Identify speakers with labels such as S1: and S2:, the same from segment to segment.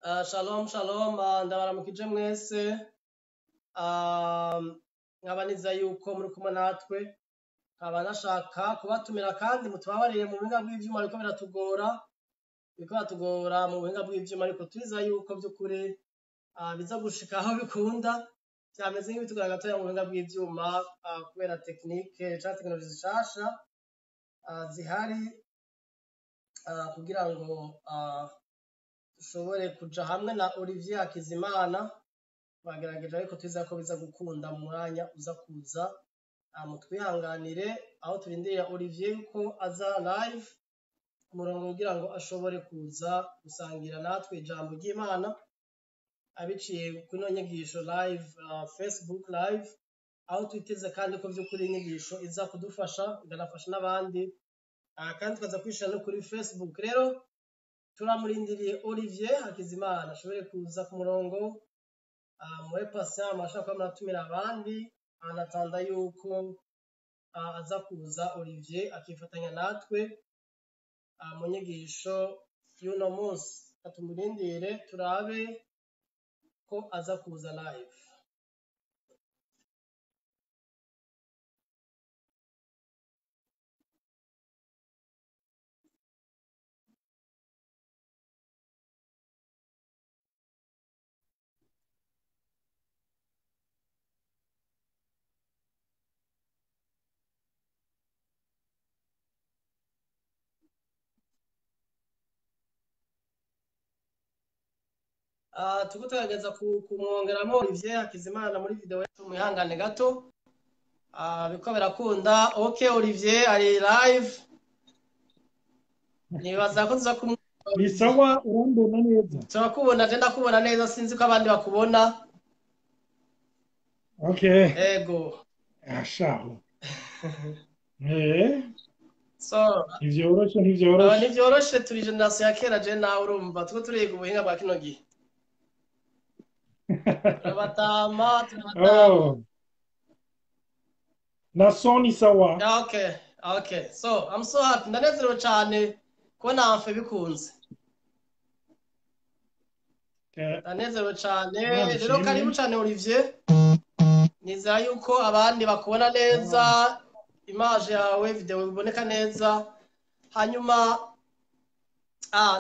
S1: Shalom shalom, ndabaramukije mwese. Nkaba niza yuko muri kumwe natwe, nkaba nashaka kubatumira kandi mutubabarire mu buhinga bw'ivyuma ariko biratugora mu buhinga bw'ivyuma, ariko turiza yuko by'ukuri biza gushika aho bikunda. Vyameze nk'ibitugora gatoya mu buhinga bw'ivyuma kubera tekinike canke tekinoloji zishasha zihari kugira ngo dushobore kuja hamwe na Olivier Hakizimana. Bagerageje ariko twiza ko biza gukunda mu mwanya uza kuza. Mutwihanganire aho turindiriye Olivier ko aza live ku murongo kugira ngo ashobore kuza gusangira natwe ijambo ry'Imana abiciye kuri no nyigisho live, Facebook live, aho twiteze kandi ko by'ukuri inyigisho iza kudufasha iganafasha n'abandi, kandi twaza kwishira no kuri Facebook. Rero turamurindiriye Olivier Hakizimana ashobore kuza ku murongo. Muri patient amashaka muratumira abandi, anatanda yuko aza kuza Olivier akifatanya natwe mu nyigisho y'uno munsi. Katumurindire turabe ko aza kuza live. Turiko tugerageza kumwongeramo Olivier Hakizimana muri video yetu, mwihangane gato. Biko birakunda. Okay, Olivier ari live. Nibaza ko tuza
S2: Ni sawa, urambona neza?
S1: turakubona, je ndakubona neza, sinzi ko abandi bakubona.
S2: Okay.
S1: Ego.
S2: Ashaho.
S1: So,
S2: Ntivyoroshe.
S1: ntivyoroshe, turi generation ya kera, je nawe urumva turiko turiga ubuhinga bwa kino gihe. Turabatama.
S2: Oh. Na Sony sawa.
S1: Yeah, okay. So, I'm so happy. Ndanezerewe cyane kubona amfe bikunze. Ndanezerewe cyane. Rero karibu cyane Olivier. Nizera yuko abandi bakubona neza, image yawe, video iboneka neza. Hanyuma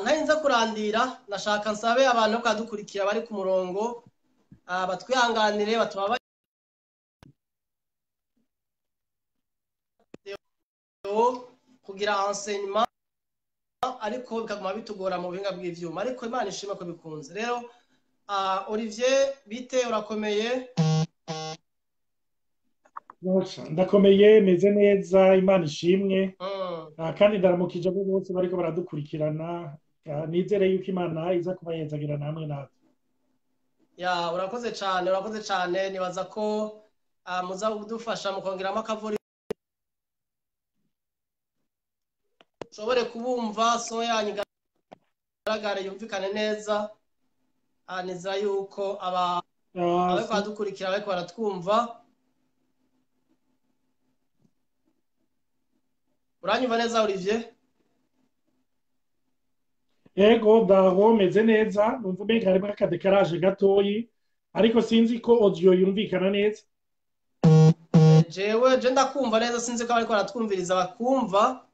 S1: ntarinza kurandira, nashaka nsabe abantu ko kadukurikira bari ku murongo batwihanganire, batuma kugira enseignement, ariko bikaguma bitugora mu buhinga bw'ivyuma, ariko Imana ishima ko bikunze. Rero Olivier, bite, urakomeye?
S2: Ndakomeye, meze neza, Imana ishimwe. Kandi ndaramukije abo bose bariko baradukurikirana. Nizere yuko Imana iza kubayenzagira namwe natwe.
S1: Ya, urakoze cyane. Nibaza ko muza kudufasha mu kongeramo akavuri, ushobore kubumva, so yanyu igaragare yumvikane neza. Nizera yuko abariko baradukurikira bariko baratwumva. Uranyumva neza Olivier?
S2: Ego, ndaho meze neza, numva umenga harimo akadekaraje gatoyi, ariko sinzi ko audio yumvikana neza.
S1: Je ndakumva neza, sinzi ko bariko baratwumviriza bakumva.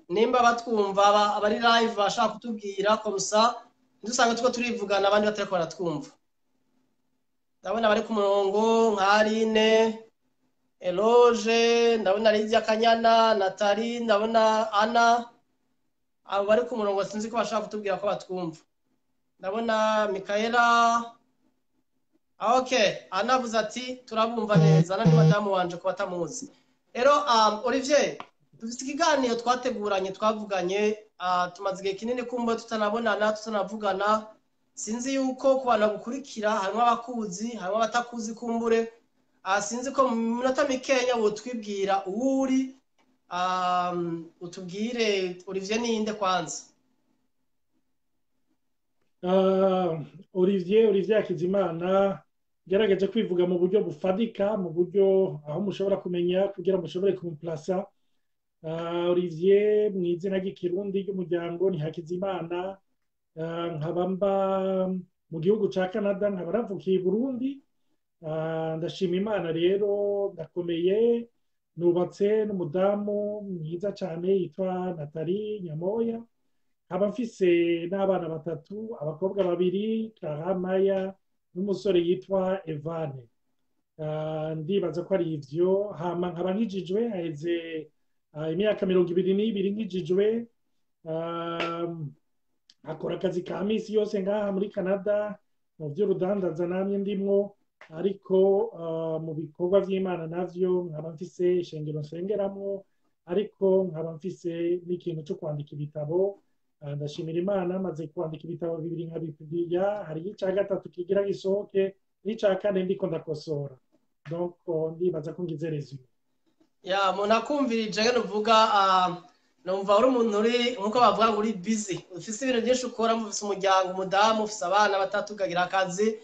S1: Nimba batwumva abari live bashaka kutubwira komsa ndusange tuko turivugana, abandi batariko baratwumva. Ndabona bari ku murongo nka Aline, Eloge, ndabona Lydia Kanyana, Nathalie, ndabona Ana. Abo bari ku murongo sinzi ko bashaka kutubwira ko batwumva. Ndabona Mikaela. Okay, Ana avuze ati turabumva neza. Ana ni madamu wanje ko batamuzi. Rero Olivier, dufite ikiganiro twateguranye, twavuganye, tumaze igihe kinini kumbe tutanabonana, tutanavugana. Sinzi yuko ku bantu gukurikira harimo abakuzi, harimo abatakuzi kumbure. Sinzi ko mu minota mikenya wotwibwira uwuri, utubwire Olivier ninde kwanza.
S2: Olivier Hakizimana gerageje kwivuga mu buryo bufadika, mu buryo aho mushobora kumenya kugira mushobore kumuplasa. Olivier mu izina ry'ikirundi ry'umuryango ni Hakizimana. Nkaba mba mu gihugu ca Canada, nkaba navukiye i Burundi. Ndashima Imana rero, ndakomeye, nubatse n'umudamu mwiza cyane yitwa Nathalie Nyamoya. Nkaba mfise n'abana batatu, abakobwa babiri, Clara Maya, n'umusore yitwa Evane. Ndibaza ko ari ivyo. Hama nkaba nkijijwe, haheze imyaka 22 nkijijwe. Akora akazi ka misi yose ngaha muri Canada mu vy'urudandaza namye ndimwo, ariko mu bikorwa vy'Imana navyo nkaba mfise ishengero nsengeramwo, ariko nkaba mfise n'ikintu cyo kwandika ibitabo. Ndashimira Imana, maze kwandika ibitabo 2 nka Bibiliya, hari ica gatatu kigira gisohoke, n'ica kane ndiko ndakosora. Donc ndibaza ko ngize resume.
S1: Ya umuntu akumvirije ngene uvuga, numva uri umuntu uri nkuko bavuga ngo uri busy, ufise ibintu byinshi ukora, ufise umuryango, umudamu, ufise abana batatu, ukagira akazi,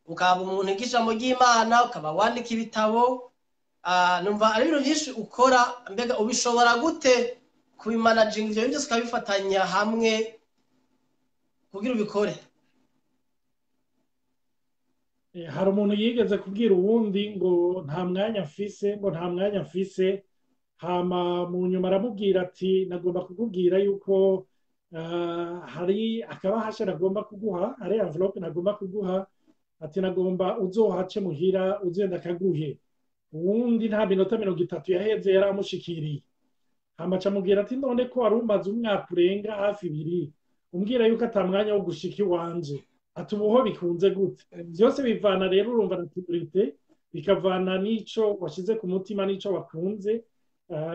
S1: ukaba umuntu y'ijambo ry'Imana, ukaba wandika ibitabo. Numva ari ibintu byinshi ukora. Mbega ubishobora gute kubimanaging ivyo byose ukabifatanya hamwe kugira ubikore?
S2: Hari umuntu yigeze kubwira uwundi ngo nta mwanya mfise, hama mu nyuma aramubwira ati nagomba kukubwira yuko hari akabahasha nagomba kuguha, hari envelope nagomba kuguha, ati nagomba uzohace muhira uzenda kaguhe. Uwundi nta minota 30 yaheze yaramushikiriye. Hama camubwira ati none ko wari umaze umwaka urenga hafi 2 umbwira yuko ata mwanya wo gushika iwanje, ati ubuho bikunze gute? Byose bivana rero, urumva na priorite, bikavana n'ico washize ku mutima n'ico wakunze.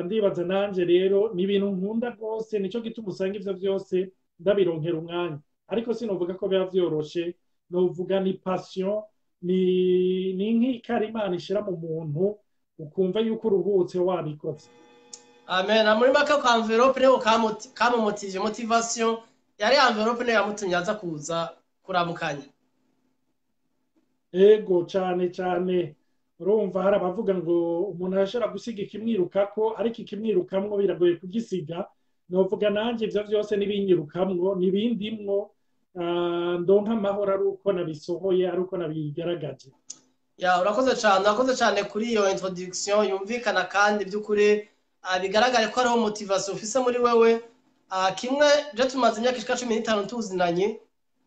S2: Ndibaza nanje rero ni ibintu nkunda rwose, nico gituma usanga ivyo vyose ndabironkera umwanya, ariko sinovuga ko biba vyoroshe. Novuga ni passion, ni nk'ikara Imana ishira mu muntu, ukumva yuko uruhutse wabikoze.
S1: Amen. Muri maka kwa envelope niho kamumotivye, motivation yari envelope niyo yamutumye aza kuza kuramukanya.
S2: Ego cane cane. Urumva hari abavuga ngo umuntu arashobora gusiga ikimwirukako, ariko ikimwirukamwo biragoye kugisiga. Novuga nanje ivyo vyose nibinyirukamwo, nibindimwo, ndonka amahoro ari uko nabisohoye, ari uko nabigaragaje.
S1: Ya urakoze cyane kuri iyo introduction yumvikana, kandi by'ukuri bigaragare ko ariho motivation ufise muri wewe. Kimwe je tumaze imyaka ishika 15 tuzinanye,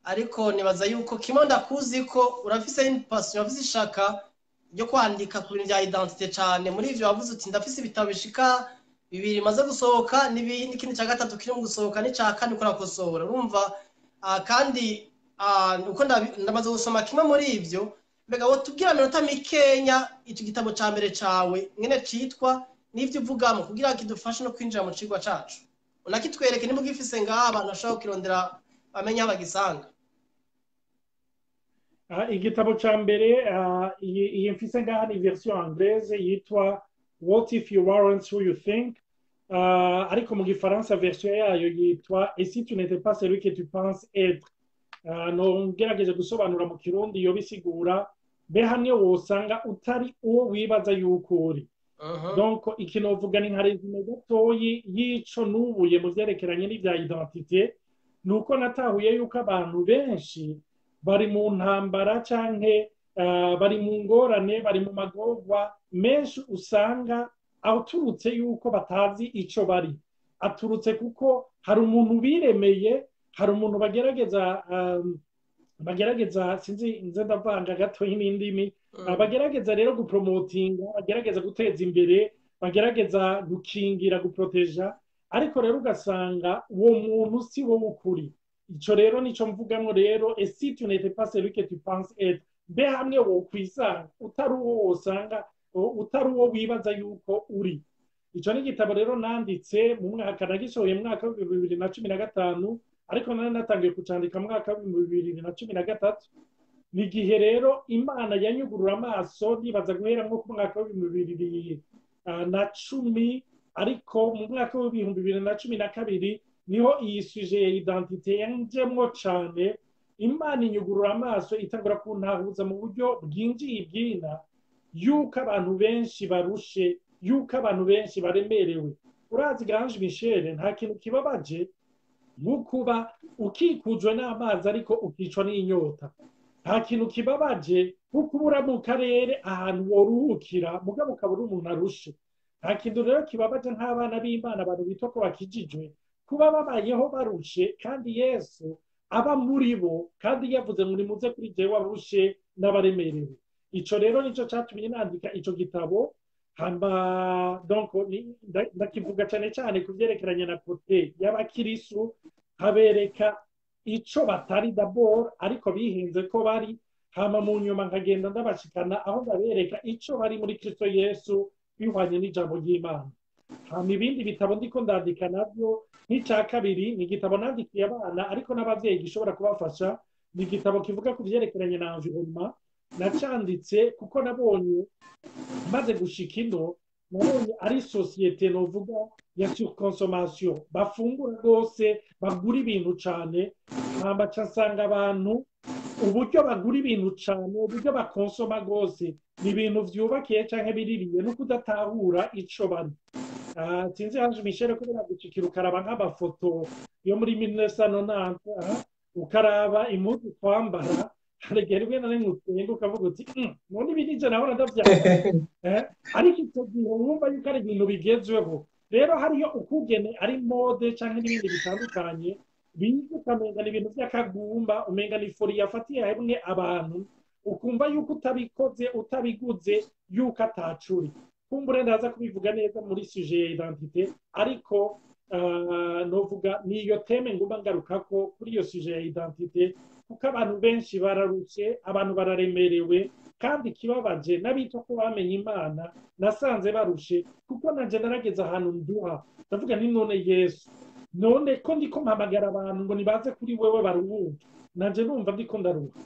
S1: ariko nibaza yuko kimwe ndakuzi ko urafise une passion, urafise ishaka ryo kwandika ku bintu bya identité cyane. Muri ivyo wavuze uti ndafise ibitabo bishika 2 maze gusohoka, n'ikindi cya gatatu kiri mu gusohoka, n'icya kane uko nakosora. Urumva kandi uko ndamaze gusoma kimwe muri ivyo. Mbega wo tubwira minota mikenya icyo gitabo ca mbere cawe ngene citwa n'ivyo uvugamo, kugira kidufashe no kwinjira mu cigwa cacu, unakitwereke nimba ugifise ngaha abantu bashobora kukirondera bamenya bagisanga.
S2: Igitabo ca mbere iyi mfise ngaha ni version anglaise yitwa What if you weren't who you think, ariko mu gifaransa version yayo yitwa Et si tu n'étais pas celui que tu penses être. Nongerageje gusobanura mu kirundi yo bisigura be hamwe wosanga utari uwo wibaza yuko uri. Donc ikinovuga ni nka resume gatoyi y'ico nubuye mu vyerekeranye n'ivya identité, nuko natahuye yuko abantu benshi bari mu ntambara canke bari mu ngorane, bari mu magorwa menshi, usanga aturutse yuko batazi ico bari. Aturutse kuko hari umuntu biremeye, hari umuntu bagerageza sinzi nze ndavanga gato y'indimi, bagerageza rero gupromotinga, bagerageza guteza imbere, bagerageza gukingira, guproteja, ariko rero ugasanga uwo muntu si wo ukuri. Ico rero nico mvugamwo rero, et si tu n'étais pas celui que tu penses être, be hamwe wo kwisanga utari uwo wosanga, utari uwo wibaza yuko uri. Ico ni igitabo rero nanditse mu mwaka, nagisohoye mu mwaka wa 2015, ariko nari natangiye kucandika mu mwaka wa 2013. Ni igihe rero Imana yanyugurura amaso, nibaza guhera nko ku mwaka wa 2010, ariko mu mwaka wa 2012 niho iyi suje ya identité yanjemwo cane. Imana inyugurura amaso, itangura kuntahuza mu buryo bwinjiye ibwina yuko abantu benshi barushe, yuko abantu benshi baremerewe, urazi Grange Michel nta kintu kibabaje nko kuba ukikujwe n'amazi ariko ukicwa n'inyota. Nta kintu kibabaje nko kuba uri mu karere ahantu woruhukira mugabo ukaba uri umuntu arushe. Nta kintu rero kibabaje nk'abana b'Imana abantu bitwa ko bakijijwe kuba babayeho barushe kandi Yesu aba muri bo kandi yavuze ngo nimuze kuri jewe warushe n'abaremerewe. Ico rero nico catumye nandika ico gitabo hamba donc ndakivuga cyane cyane kuvyerekeranye na kote y'abakirisu habereka ico batari d'abord ariko bihinze ko bari hama mu nyuma nkagenda ndabashikana aho ndabereka ico bari muri Kristo Yesu bihwanye n'ijambo ry'Imana. Hama ibindi bitabo ndiko ndandika navyo n'icya kabiri ni igitabo nandikiye abana ariko n'abavyeyi gishobora kubafasha. Ni igitabo kivuga ku vyerekeranye na environnement nacanditse kuko nabonye maze gushika ino nabonye ari societe novuga ya surconsommation bafungura rwose bagura ibintu cane hamba nsanga abantu uburyo bagura ibintu cane uburyo bakonsoma rwose ni ibintu vyubakiye canke biririye no kudatahura ico bari. Sinzi Ange Michel ko biragucikira ukaraba nk'amafoto yo muri 1990 ukaraba impuzu twambara haregera rimwe na rimwe usenga ukavuga uti none ibi nije nahora ndavyambara ariko icyo gihe wumva yuko ari ibintu bigezweho. Rero hariyo ukugene ari mode canke n'ibindi bitandukanye bize ukamenga ni ibintu by'akagumba umenga ni fori yafatiye hamwe abantu ukumva yuko utabikoze utabiguze yuko atacuri. Kumbure ndaza kubivuga neza muri sujet identité ariko novuga niyo teme ngomba ngarukako kuri iyo sujet identité kuko abantu benshi bararutse abantu bararemerewe kandi kibabaje n'abito ko bamenye Imana nasanze barushe kuko nanje narageze ahantu nduha ndavuga ni none Yesu none ko ndiko mpamagara abantu ngo nibaze kuri wewe baruhuke nanje numva ndiko ndaruha.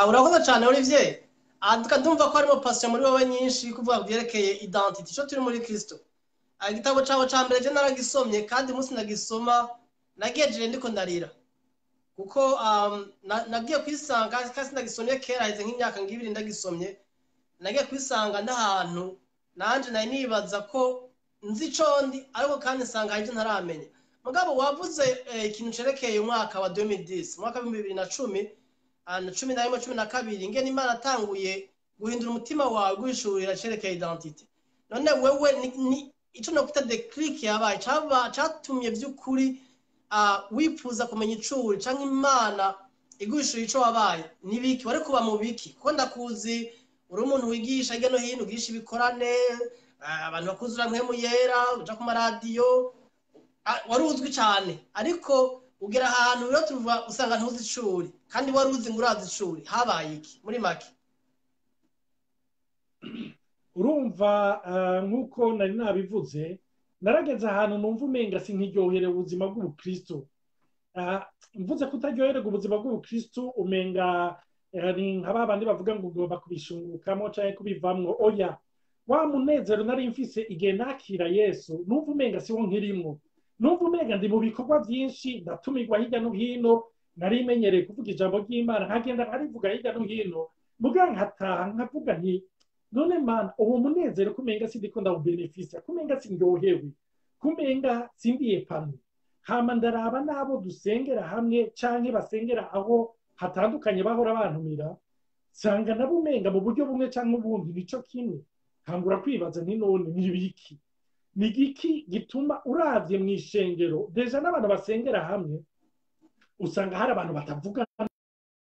S1: Urakoze cyane Olivier. Ndumva ko harimo passion muri wowe nyinshi kuvuga byerekeye identity cyo turi muri Kristo. Igitabo cyawe ca mbere je naragisomye kandi umunsi nagisoma nagejeje ndiko ndarira kuko nagiye kwisanga kandi nagisomye kera hize nk'imyaka ngibiri ndagisomye nagiye kwisanga ndahantu nanje nari nibaza ko nzi condi ariko kandi nsanga ivyo ntaramenya. Mugabo wavuze ikintu cerekeye umwaka wa 2010 umwaka wa 2010 na 11-12 ngene Imana atanguye guhindura umutima wawe guhishurira cerekeye identity. None wewe ni ico no kwita declic yabaye catumye by'ukuri wifuza kumenya icuri canke Imana iguhishurira ico wabaye nibiki wari kuba mu biki ko ndakuzi uri umuntu wigisha hirya no hino ugisha ibikorane abantu bakuzura mpemu yera uja ku maradiyo wari uzwi cyane ariko ugera ahantu rero tuvuga usanga ntuzi icuri kandi wari uzi ngo urazi icuri habaye iki muri make?
S2: Urumva nk'uko nari nabivuze narageze ahantu numva umenga sinkiryohere ubuzima bw'ubukristo. Mvuze kutaryohererwa ubuzima bw'ubukristo umenga ni nk'aba bandi bavuga ngo ugomba kubishungukamo canke kubivamwo. Oya, wa munezero nari mfise igihe nakira Yesu numva umenga siwo nkirimwo, numva umenga ndi mu bikorwa byinshi ndatumirwa hirya no hino nari menyereye kuvuga ijambo ry'Imana nkagenda nkarivuga hirya no hino muga nkataha nkavuga nti none Mana uwo munezero kumenga sindiko ndawubenefisia kumenga sindyohewe kumenga sindiye pamwe. Hama ndaraba nabo dusengera hamwe canke basengera aho hatandukanye bahora bantumira sanga nabo umenga mu buryo bumwe canke ubundi nico kimwe. Hangura kwibaza nti none nibiki ni giki gituma uravye mu ishengero deja n'abantu basengera hamwe usanga hari abantu batavuga,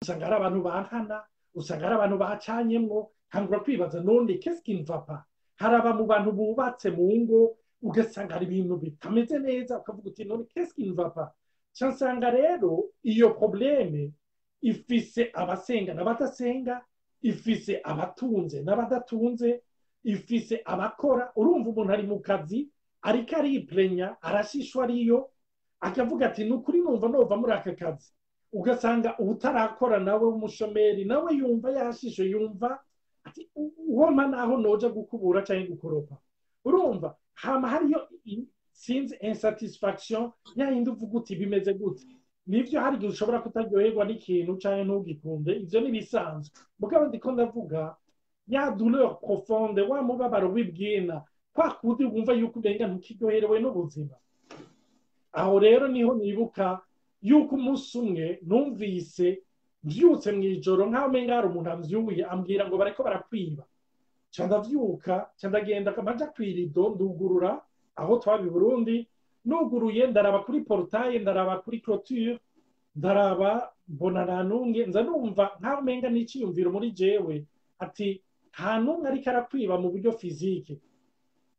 S2: usanga hari abantu bankana, usanga hari abantu bacanyemwo. Hangura kwibaza none qu'est-ce qui ne va pas? Haraba mu bantu bubatse mu ngo ugasanga hari ibintu bitameze neza ukavuga uti none qu'est-ce qui ne va pas? Cansanga rero iyo probleme ifise abasenga n'abadasenga, ifise abatunze n'abadatunze, ifise abakora. Urumva umuntu ari mu kazi ariko ariplenya arashishwa ariyo akavuga ati nukuri numva nova muri aka kazi, ugasanga utarakora nawe umushomeri nawe yumva yashisho yumva ati uwoma naho noja gukubura canke gukoropa. Urumva hama hariyo sinzi insatisfaction yayindi uvuga uti bimeze gute. Nivyo hari igihe ushobora kutaryoherwa n'ikintu canke ntugikunde, ivyo ni bisanzwe. Mugabo ndiko ndavuga ya douleur profonde wa mubabaro w'ibwina kwa kundi wumva yuko umenga ntukiryoherewe n'ubuzima. Aho rero niho nibuka yuko umunsi umwe numvise mvyutse mw'ijoro nk'aho umenga hari umuntu amvyuye ambwira ngo bariko barakwiba. Ca ndavyuka ca ndagenda amaja kw'irido ndugurura aho twaba i Burundi, nuguruye ndaraba kuri portail, ndaraba kuri clôture, ndaraba mbona nta numwe, nza numva nk'aho umenga n'iciyumviro muri jewe ati nta numwe ariko arakwiba mu buryo fizike,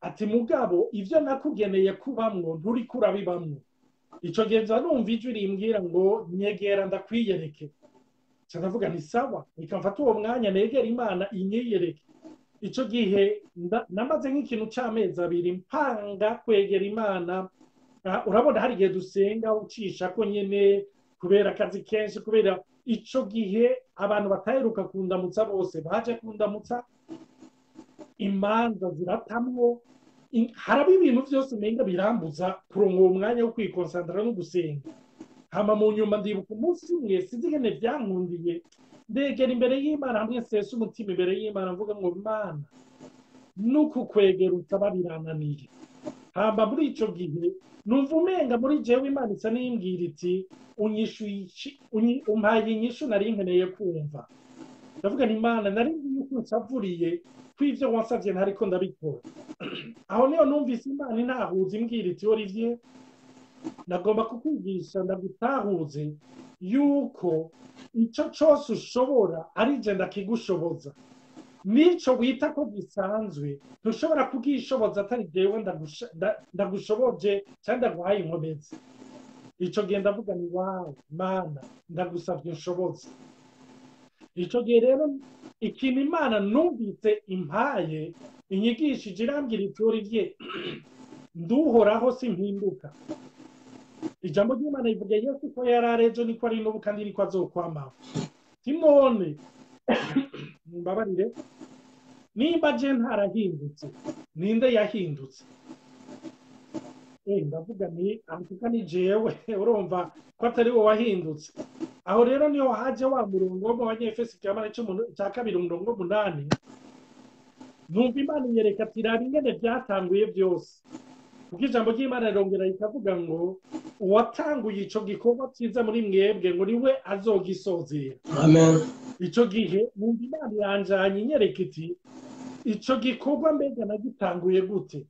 S2: ati mugabo ivyo nakugeneye kubamwo nturiko urabibamwo. Ico gihe nza numva ijwi rimbwira ngo nyegera ndakwiyereke. Ca ndavuga nti sawa, reka mfate uwo mwanya negera Imana inyiyereke. Ico gihe namaze nk'ikintu c'amezi abiri mpanga kwegera Imana. Urabona hari igihe dusenga ucisha ko nyene kubera akazi kenshi, kubera ico gihe abantu bataheruka kundamutsa bose baje kundamutsa, imanza ziratamwo, haraba ibintu vyose umenga birambuza kuronka uwo mwanya wo kwikonsantara no gusenga. Hama mu nyuma ndibuka umunsi umwe sinzi ingene vyankundiye, ndegera imbere y'Imana hamwe nsesa umutima imbere y'Imana mvuga ngo Mana nuku kwegera utaba birananiye. Hamba muri ico gihe numva umenga muri jewe Imana isa n'imbwira iti umpaye inyishu nari nkeneye kumva. Ndavuga nti Imana nari nzi yuko nsavuriye kw'ivyo wansavye ntariko ndabikora. Aho niyo numvise Imana intahuza imbwira iti Olivier, nagomba kukwigisha ndagutahuze yuko ico cose ushobora ari je ndakigushoboza. Nico wita ko gisanzwe ntushobora kugishoboza atari jewe ndagushoboje cyangwa ndaguhaye inkomezi. Ico gihe ndavuga ni wawe Mana ndagusavye nshoboze. Ico gihe rero ikintu Imana numvise impaye inyigishije irambwira iti Olivier, nduhoraho simpinduka. Ijambo ry'Imana rivuga Yesu ko yari ejo niko ari n'ubu kandi niko azokwamaho. Timone mbabarire, nimba je ntarahindutse ninde yahindutse? Ndavuga ni amfuka ni jewe, urumva ko atari wowe wahindutse. Aho rero niho haje wa murongo wo mu Banyefesi cya kabiri umurongo 8, numva Imana inyereka ati raba ingene vyatanguye vyose. Kuko ijambo ry'Imana rirongera rikavuga ngo uwatanguye ico gikorwa cyiza muri mwebwe ngo niwe azogisozera.
S1: Amen.
S2: Ico gihe numva Imana yanjanye inyereka iti ico gikorwa mbega nagitanguye gute?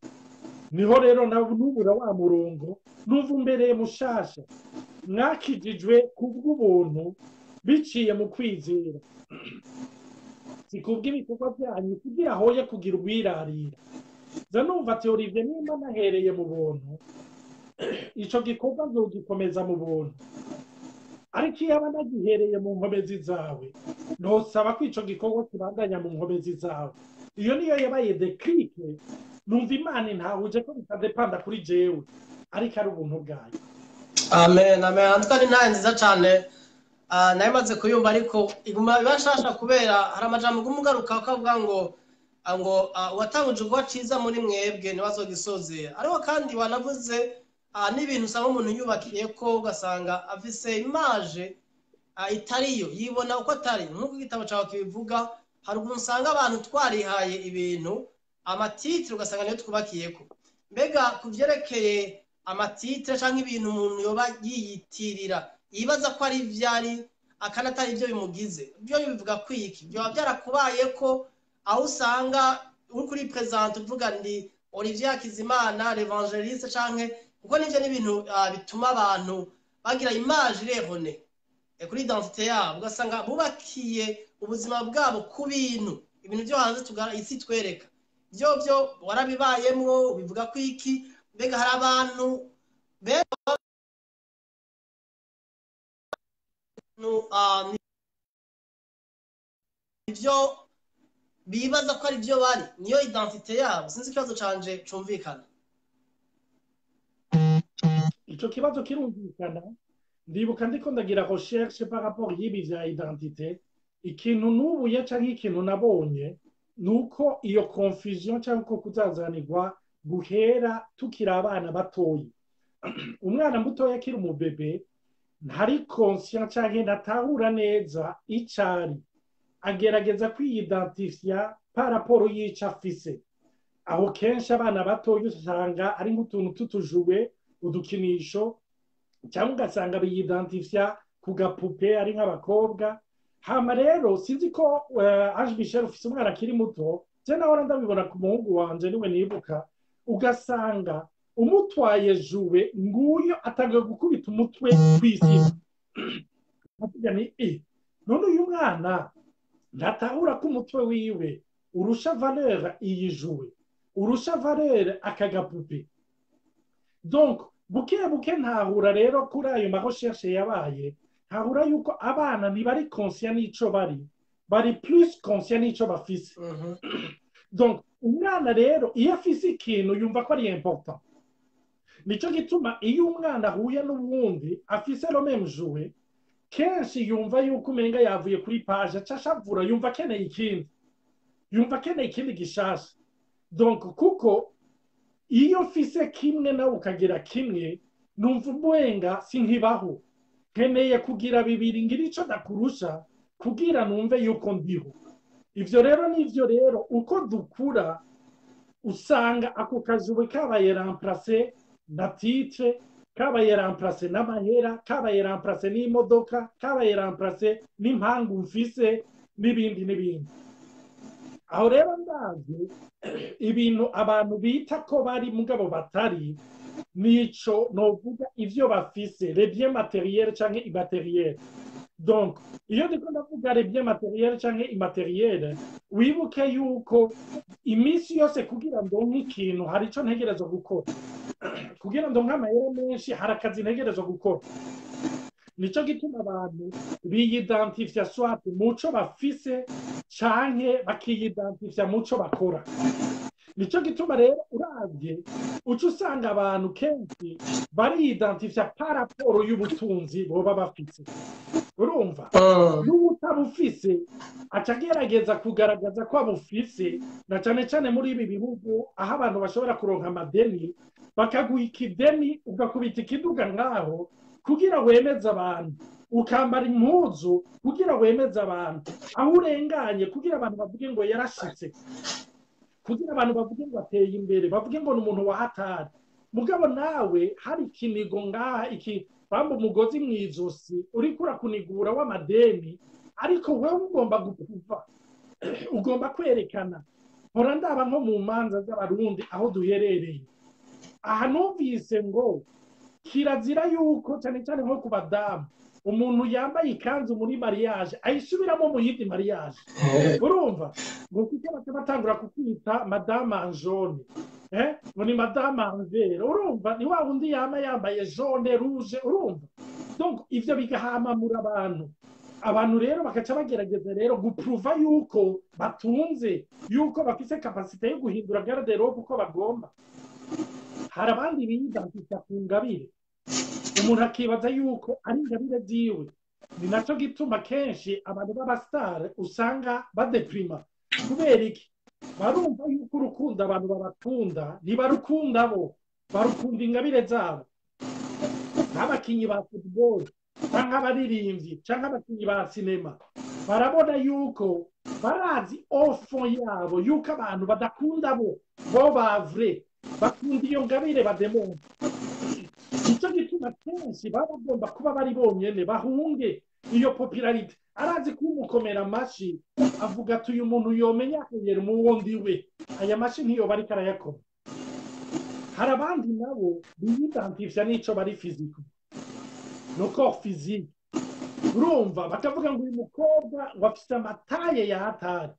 S2: Niho rero nubura wa murongo numva umbereye mushasha, mwakijijwe kubw'ubuntu biciye mu kwizera, si kubw'ibikorwa byanyu kugira hoye kugira ubwirarira. Za numva ati Olivier, nimba nahereye mu buntu, ico gikorwa nzogikomeza mu buntu. Ariko iyo aba nagihereye mu nkomezi zawe, nosaba ko ico gikorwa kibandanya mu nkomezi zawe. Iyo niyo yabaye deklike, numva Imana ntahuje ko bitadepanda kuri jewe, ariko ari ubuntu bwayo.
S1: Amen, amen. Antwari ntaye nziza cane. Naye maze kuyumva ariko iguma bibashasha kubera hari amajambo gumugaruka akavuga ngo watanguje ubwo ciza muri mwebwe nibazogisozera. Ariko kandi wanavuze n'ibintu usanga umuntu yubakiye ko ugasanga afise image itariyo, yibona uko atari. Nk'uko igitabo cyawe kibivuga, hari umuntu usanga abantu twarihaye ibintu amatitre ugasanga niyo twubakiyeko. Mbega kuvyerekeye amatitre canke ibintu umuntu yoba yiyitirira yibaza ko ari vyari akanatari ivyo bimugize, byo bivuga kwiki byo byarakubaye ko aho usanga uri kuri present uvuga ndi Olivier Hakizimana l'evangeliste canke kuko nivyo n'ibintu bituma abantu bagira image irehone kuri identité yabo, ugasanga bubakiye ubuzima bwabo ku bintu ibintu byo hanze tugara isi twereka byo warabibayemwo bivuga kwiki. Mbega hari abantu ivyo bibaza ko ari byo bari niyo identité yabo. Sinzi ikibazo canje cumvikana.
S2: Ico kibazo kirumvikana. Ndibuka ndiko ndagira recherche par rapport y'ibi vya identité. Ikintu nubuye canke ikintu nabonye nuko iyo confusion canke ko kuzazanirwa guhera tukiri abana batoyi. Umwana mutoya akiri umubebe ntari conscient canke ntatahura neza icari, agerageza kwiyidentifia par rapport y'ico afise. aho kenshi abana batoya usanga ari nk'utuntu tutujuwe udukinisho cyangwa ugasanga biyidantifya ku gapupe ari nk'abakobwa. Hama rero sinzi ko Ange Michel ufise umwana akiri muto, je nawe ndabibona ku muhungu wanje niwe nibuka, ugasanga umutwaye juwe nguyo atangiye gukubita umutwe kw'isima. Avuga ni none uyu mwana ndatahura ko umutwe wiwe urusha valeur iyi juwe, urusha valeur aka gapupe. Donc buke buke ntahura rero kuri ayo ma recherche yabaye, ntahura yuko abana ntibari conscient n'ico bari plus conscient n'ico bafise. Donc umwana rero iyo afise ikintu yumva ko ari important. Nico gituma iyo umwana ahuye n'uwundi afise lo même jouet, kenshi yumva yuko umenga yavuye kuri page acashavura, yumva akeneye ikindi gishasha. Donc kuko iyo mfise kimwe nawe ukagira kimwe, numva umwenga sinkibaho, nkeneye kugira bibiri ngira ico ndakurusha kugira numve yuko ndiho. Ivyo rero uko dukura usanga ako kajuwe kabaye remplacer na titre, kabaye remplacer n'amahera, kabaye remplacer n'imodoka, kabaye remplacer n'impangu mfise n'ibindi. Aho rero ndazi ibintu abantu bita ko bari mugabo batari, nico novuga ivyo bafise, les biens matériels canke immatériels. Donc iyo ndiko ndavuga les biens matériels canke immatériels, wibuke yuko imisi yose kugira ndonke ikintu hari ico ntegerezwa gukora. Kugira ndonke amahera menshi hari akazi ntegerezwa gukora. Nico gituma abantu biyidantifya swat muco bafise canke bakiyidantifya muco bakora. Nico gituma rero uravye uca usanga abantu kenshi bariyidantifya par rapport y'ubutunzi boba bafise. Urumva? N'ubutabufise aca agerageza kugaragaza ko abufise, na cane cane muri ibi bihugu aho abantu bashobora kuronka amadeni, bakaguha ikideni ugakubita ikiduga ngaho kugira wemeze abantu, ukambara impuzu kugira wemeze abantu, aho urenganye kugira abantu bavuge ngo yarashitse, kugira abantu bavuge ngo ateye imbere, bavuge ngo ni umuntu wa hatari. Mugabo nawe hari ikinigo ngaha, bamba umugozi mw'izosi uriko urakunigura w'amadeni, ariko wewe ugomba gukuva, ugomba kwerekana. Hora ndaba nko mu manza z'abarundi aho duherereye, aha numvise ngo kirazira yuko cyane cyane nko ku badamu umuntu yambaye ikanzu muri mariage ayisubiramo mu yindi mariage. Urumva ngo kuko batangura kukwita madame en jaune, ngo ni madame en vert. Urumva ni wa wundi yambaye jaune rouge. Urumva? Donc ivyo bigahamamura abantu rero bakaca bagerageza rero gupruva yuko batunze, yuko bafise capacité yo guhindura garde-robe uko bagomba. Hari abandi biyidantifya ku ngabire, umuntu akibaza yuko ari ingabire ziwe. Ni naco gituma kenshi abantu b'abastar usanga badeprima. Kubera iki? Barumva yuko urukundo abantu babakunda ntibarukunda bo, barukunda ingabire zabo. Nk'abakinyi ba football canke abaririmbyi canke abakinyi ba sinema, barabona yuko barazi ofo yabo yuko abantu badakunda bo ba vrai, bakunda iyo ngabire bademona. Nico gituma kenshi baba bagomba kuba bari bonyene, bahunge iyo popularite. Arazi kumukomera amashi avuga ati uyu muntu yomenya akegera umuwondi we, aya mashi ntiyoba ariko arayakoma. Hari abandi nabo biyidantifya n'ico bari physique, no corps physique. Urumva bakavuga ngo uyu mukobwa ngo afise amataye ya hatari.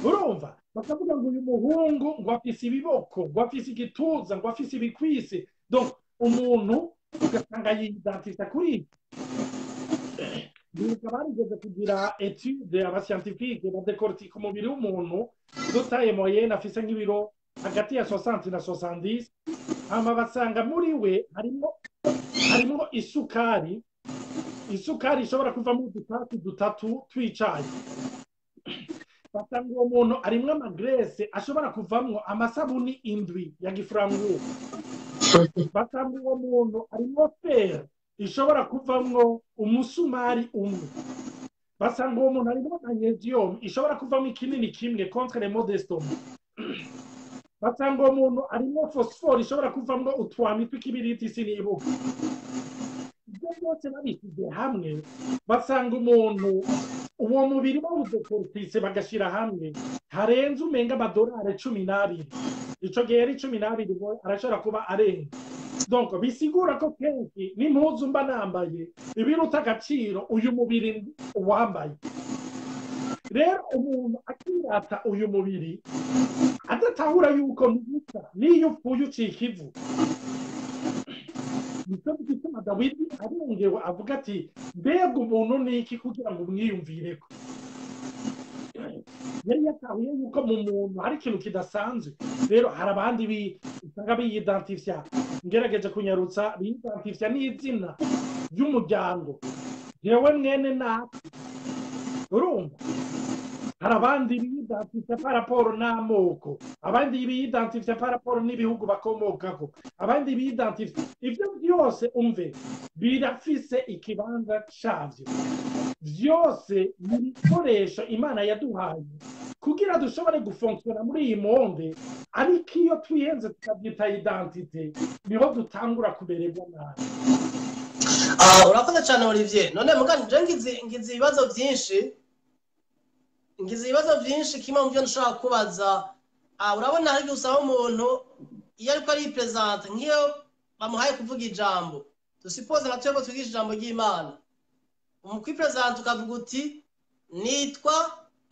S2: Urumva bakavuga ngo uyu muhungu ngo afise ibiboko, ngo afise igituza, ngo afise ibikwise. Donc umuntu ugasanga yiyidantifya kuri Bibuka barigeze kugira etude abascientifique badekortika umubiri w'umuntu dotaye moyenne afise nk'ibiro hagati ya 60 na 70, hama basanga muri we harimo isukari ishobora kuvamo udutatu dutatu twicaye. Basanga uwo muntu arimwo amagrese ashobora kuvamwo amasabuni indwi ya gifrango. Basanga uwo muntu arimwo fer ishobora kuvamwo umusumari umwe. Basanga uwo muntu arimwo magnesium ishobora kuvamwo ikinini kimwe contre les maux d'estomac. basanga uwo muntu arimo fosiforo ishobora kuvamo utwami tw'ikibiriti sinibuka ibyo byose babishyize hamwe basanga umuntu uwo mubiri bawudekortise bagashyira hamwe harenze umenga amadolari 12 ico gihe ari 12 ngo arashobora kuba arenga donc bisigura ko kenshi n'impuzu mba nambaye ibiruta agaciro uyu mubiri wambaye rero umuntu akirata uyu mubiri adatahura yuko muguta niyo upfuye ucika ivu nicyo gituma Dawidi arengewe avuga ati mbega umuntu ni iki kugira ngo umwiyumvireko yari yatahuye yuko mu muntu hari ikintu kidasanzwe rero hari abandi usanga biyidantifya ngerageje kunyarutsa biyidantifya n'izina ry'umuryango yewe mwene natwe urumva hari abandi biyidantifya paraporo n'amoko abandi biyidantifya paraporo n'ibihugu bakomokako abandi biyidantifya ibyo byose umve birafise ikibanza cavyo byose ni ibikoresho imana yaduhaye kugira dushobore gufonkera muri iyi monde ariko iyo twiyenze tukabyita identite niho dutangura kubererwa nabi
S1: urakoze cyane Olivier none mugani ngize ibibazo byinshi kimwe mu byo nshaka kubaza urabona hari gusaba umuntu iyo ariko ari presente nk'iyo bamuhaye kuvuga ijambo dusipoze nka twebwe twigisha ijambo ry'Imana umukwipresente ukavuga uti nitwa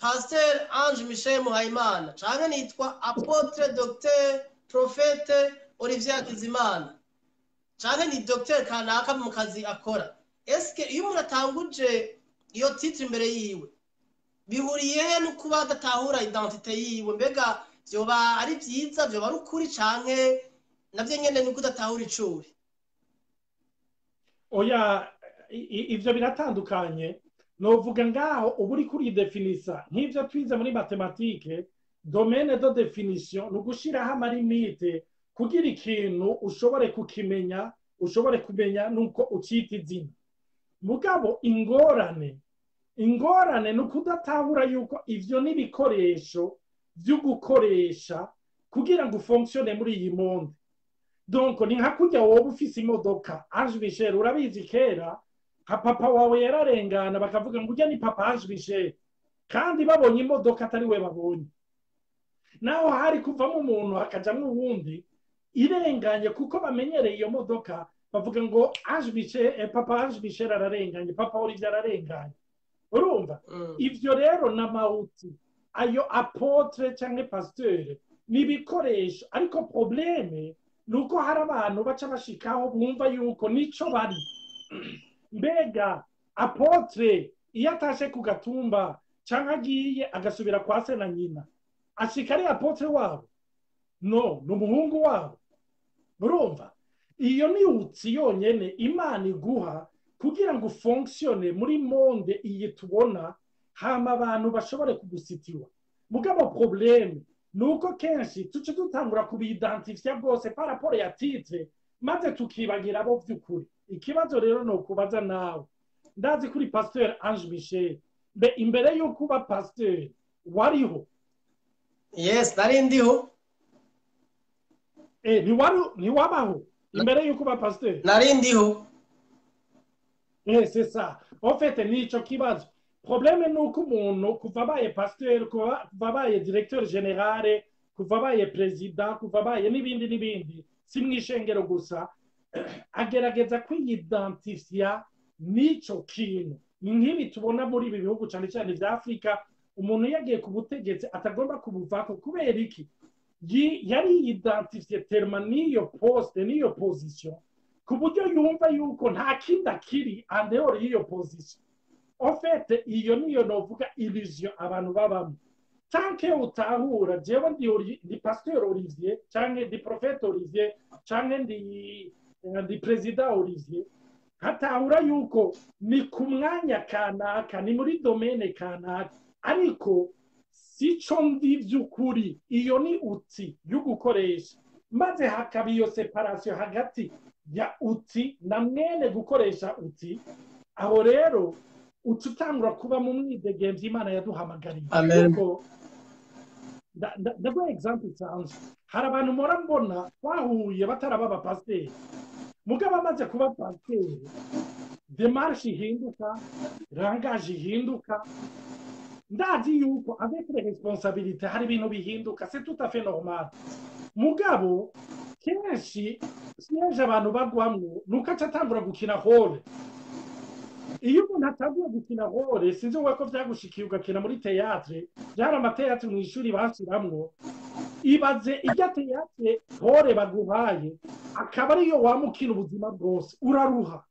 S1: Pasteur Ange Michel Muhayimana canke nitwa Apotre Docteur Prophète Olivier Hakizimana canke ni Docteur kanaka mu kazi akora eske iyo umuntu atanguje iyo titre imbere yiwe bihuriye he no kuba adatahura identite yiwe mbega vyoba ari vyiza vyoba ari ukuri canke navyo nyene ni kudatahura icuri
S2: oya ivyo biratandukanye novuga ngaho ubu uri kuri definisa nk'ivyo twize muri matematike domaine de definition no gushiraho amalimite kugira ikintu ushobore kukimenya ushobore kumenya nuko ucita izina mugabo ingorane no kudatahura yuko ivyo n'ibikoresho byo gukoresha kugira ngo fonctionne muri iyi monde donc ni nka kujya wowe ufise imodoka Ange Michel urabizi kera nka papa wawe yararengana bakavuga ngo ujya ni papa Ange Michel kandi babonye imodoka atari we babonye naho hari kuvamo umuntu hakajamwe uwundi irenganye kuko bamenyereye iyo modoka bavuga ngo Ange Michel papa Ange Michel ararenganye papa Olivier ararenganye urumva ivyo rero na mauti ayo apotre canke pasteur nibikoresho ariko probleme nuko hari abantu baca bashikaho bumva yuko nico bari mbega apotre iyo atashe ku gatumba canke agiye agasubira kwa se na nyina ashika ari apotre wabo no n'umuhungu wabo urumva iyo ni utsi yonyene imana iguha kugira ngo fonctionne muri monde iyi tubona hama abantu bashobore kugusitiwa mugabo probleme nuko kenshi tuce dutangura kubidentifya bwose par rapport ya titre maze tukibagira abo vy'ukuri ikibazo rero no kubaza nawe ndazi kuri Pasteur Ange Michel be imbere yo kuba pasteur wariho
S1: yes nari ndiho
S2: ni wabaho imbere yo kuba pasteur
S1: nari ndiho
S2: c'est ça en fait nico kibazo problème nuko umuntu kuva abaye pasteur kuva abaye directeur général kuva abaye president kuva abaye n'ibindi si mwishengero gusa agerageza kwiyidentifya nico kintu ni nk'ibi tubona muri ibi bihugu cyane cyane vya Afrika umuntu yagiye ku butegetsi atagomba kubuvako kubera iki yari yidentifye terma niyo poste niyo position ku buryo yumva yuko nta kindi akiri en dehors y'iyo position en fait iyo niyo novuga illusion abantu babamo tanke utahura jewe ndi Pasteur Olivier canke ndi Prophète Olivier canke ndi President Olivier hatahura yuko ni ku mwanya kanaka ni muri domaine kanaka ariko sico ndi vy'ukuri iyo ni uti yo gukoresha maze hakaba iyo separation hagati ya uti na mwene gukoresha uti aho rero ututangura kuba mu mwidegemvye Imana yaduhamagariye kuko ndaguha example cyane hari abantu mpora mbona bahuye bataraba abapasiteri mugabo amaze kuba pasiteri demarshe ihinduka rangaje ihinduka ndazi yuko avec les responsabilités hari ibintu bihinduka c'est tout à fait normal mugabo kenshi siyeje abantu bagwamwo nuko aca atangura gukina role iyo umuntu atanguye gukina role sinzi wowe ko vyagushikiye ugakina muri théâtre byari amateatre mu ishuri bashiramwo ibaze irya théâtre role baguhaye akaba ariyo wamukina ubuzima bwose uraruha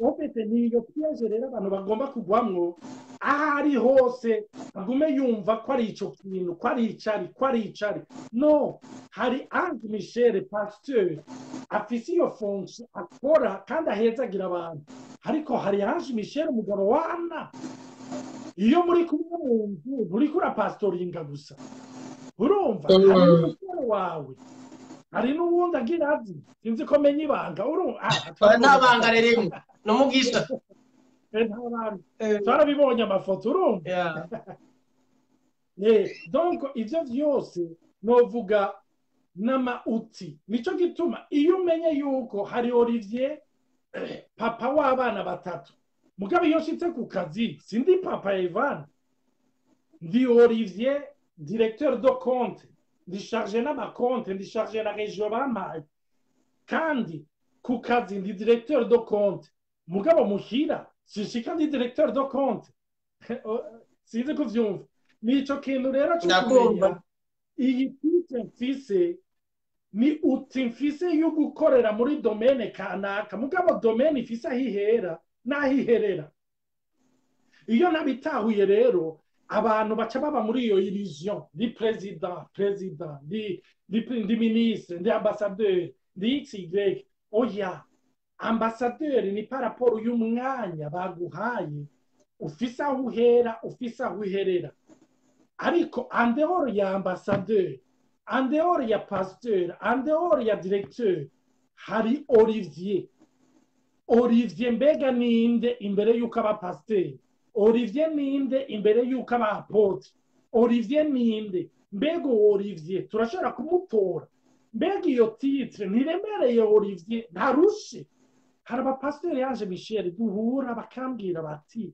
S2: ofete niyo piège rero abantu bagomba kugwamwo ahari hose agume yumva ko ari ico kintu ko ari icari no hari Ange Michel pasteur afise iyo fonction akora kandi ahezagira abantu ariko hari Ange Michel umugabo wana iyo muri kumwe mu nzu muri kura pastoringa gusa urumva hari umusore wawe hari n'uwundi agira azi sinzi ko menya ibanga urumva
S1: nta banga ririmo n'umugisha
S2: twarabibonye amafoto urumva donc ivyo vyose novuga n'amauti nico gituma iyo umenye yuko hari Olivier papa w'abana batatu mugabo iyo nshitse ku kazi sindi papa Ivan ndi Olivier directeur de compte ndi chargé n'amakonte ndi chargé na région bamaye kandi ku kazi ndi directeur de compte mugabo muhira sinshika ndi directeur de compte sinzi kuvyumva nico kintu rero cyo iyi titre mfise ni uti mfise yo gukorera muri domaine kanaka mugabo domaine ifise ahihera nahiherera iyo nabitahuye rero abantu baca baba muri iyo illusion di president di ministre di ambassadeur di XY oya ambassadeur ni par rapport y'umwanya baguhaye ufise aho uhera ufise aho uherera ariko en dehors ya ambassadeur en dehors ya pasteur en dehors ya directeur hari Olivier mbega ninde imbere yuko aba pasteur Olivier ninde imbere yuko aba apotre Olivier ninde mbega Olivier turashobora kumutora mbega iyo titre ntiremereye Olivier ntarushe hari abapasiteri yaje Michel duhura bakambwira bati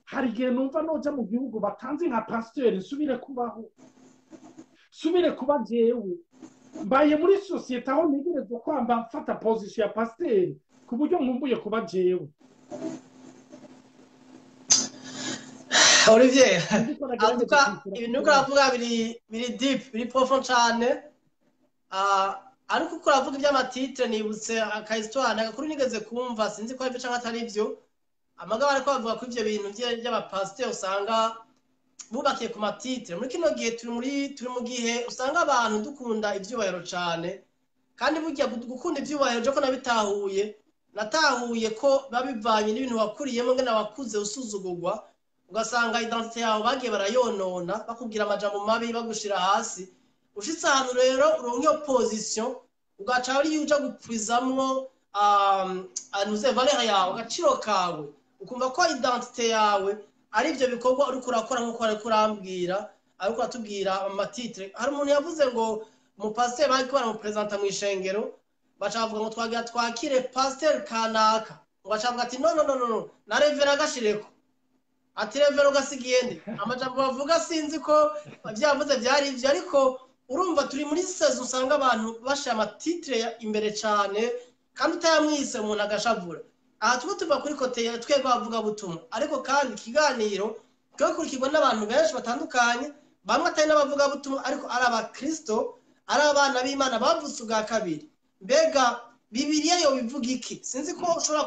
S2: hari igihe numva noja mu gihugu batanze nka pasiteri nsubire kuba jewe mbaye muri societe aho ntegerezwa kwamba mfata position ya pasiteri ku buryo nkumbuye kuba jewe
S1: Olivier antuka ibintu uravuga biri deep biri profond cyane ariko uko uravuga iby'amatitre nibutse akahistwari agakuru nigeze kumva sinzi ko ari byo cyangwa atari byo amagabo ariko bavuga ko ivyo bintu by'abapasiteri usanga bubakiye ku matitre muri kino gihe turi mu gihe usanga abantu dukunda ivyubahiro cyane kandi burya gukunda ivyubahiro je ko natahuye ko babivanye n'ibintu wakuriyemo ngena wakuze usuzugurwa ugasanga identité yawe bagiye barayonona bakubwira amajambo mabi bagushira hasi ushitse ahantu rero uronke opposition ugaca ari uja guprizamwo anuze valeur yawe agaciro kawe ukumva ko identité yawe ari ivyo bikorwa uri kurakora nko ari kurambwira ari kuratubwira amatitre hari umuntu yavuze ngo mu pasteur bari kubara mu presenter mu ishengero bacavuga ngo twagira twakire pasteur kanaka bacavuga ati no na revera gashireko ati revera gasigiyende amajambo bavuga sinzi ko byavuze byari ivyo ariko urumva turi muri saison usanga abantu bashya amatitre imbere cyane kandi utayamwise umuntu agashavura aha tuba kuri kote twebwe bavuga butumwa ariko kandi ikiganiro cyokurikirwa n'abantu benshi batandukanye bamwe atari n'abavuga butumwa ariko ari abakristo ari abana b'Imana bavutse ubwa kabiri mbega Bibiliya yo bivuga iki sinzi ko ushobora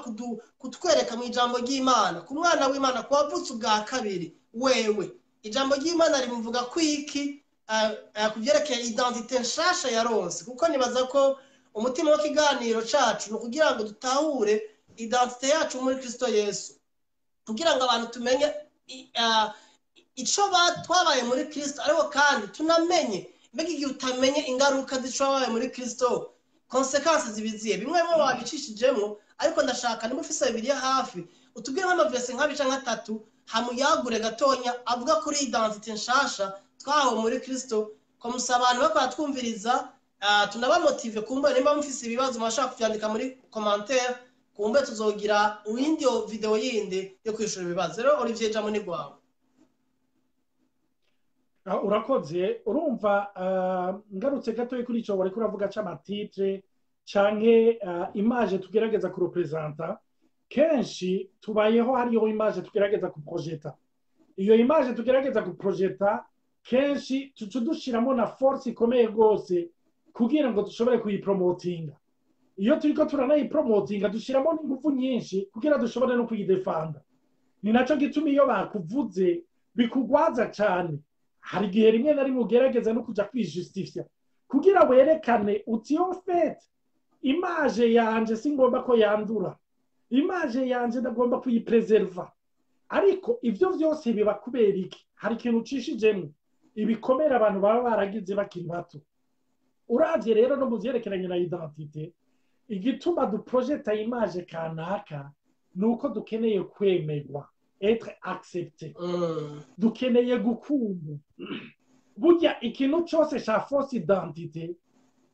S1: kutwereka mu ijambo ry'Imana ku mwana w'Imana ko wavutse ubwa kabiri wewe ijambo ry'Imana rimuvuga ko iki kuvyerekeye identité nshasha ya Ronse kuko nibaza ko umutima w'ikiganiro cacu no kugira ngo dutahure identité yacu muri Kristo Yesu kugira ngo abantu tumenye ico twabaye muri Kristo ariko kandi tunamenye mbega igihe utamenye ingaruka z'icwabaye muri Kristo consequences zibiziye bimwe bimwe wabicishijemo ariko ndashaka niba ufise Bibiliya hafi utubwire nk'amavese nk'abica nk'atatu hamuyagure gatonya avuga kuri identité nshasha twaho muri Kristo komusa abantu bako baratwumviriza tunabamotive kumbe nimba mufise ibibazo mwashaka kuvyandika muri commentaire kumbe tuzogira uwindi video yindi yo kwishura ibibazo rero Olivier jambo ni gwawe.
S2: Urakoze urumva ngarutse gato kuri ico bari kuravuga c'amatitre canke image tugerageza ku representa kenshi tubayeho hariyo image tugerageza ku projeta iyo image tugerageza ku projeta kenshi tudushiramo na force ikomeye gose kugira ngo dushobore kuyipromotinga iyo turiko turanayipromotinga dushiramo n'ingufu nyinshi kugira dushobore no kuyidefanda ni naco gituma iyo bakuvuze bikugwaza cyane hari gihe rimwe na rimwe ugerageza no kuja kwijustifia kugira werekane uti en fait image yanje singomba ko yandura image yanje ndagomba kuyipreserva ariko ivyo vyose biba kubera iki hari ikintu ucishijemwe ibikomera abantu baba baragize bakiri bato uravye rero no muvyerekeranye na identité igituma du project image kanaka nuko dukeneye kwemerwa être accepté dukeneye gukunda burya ikintu cyose cya fausse identité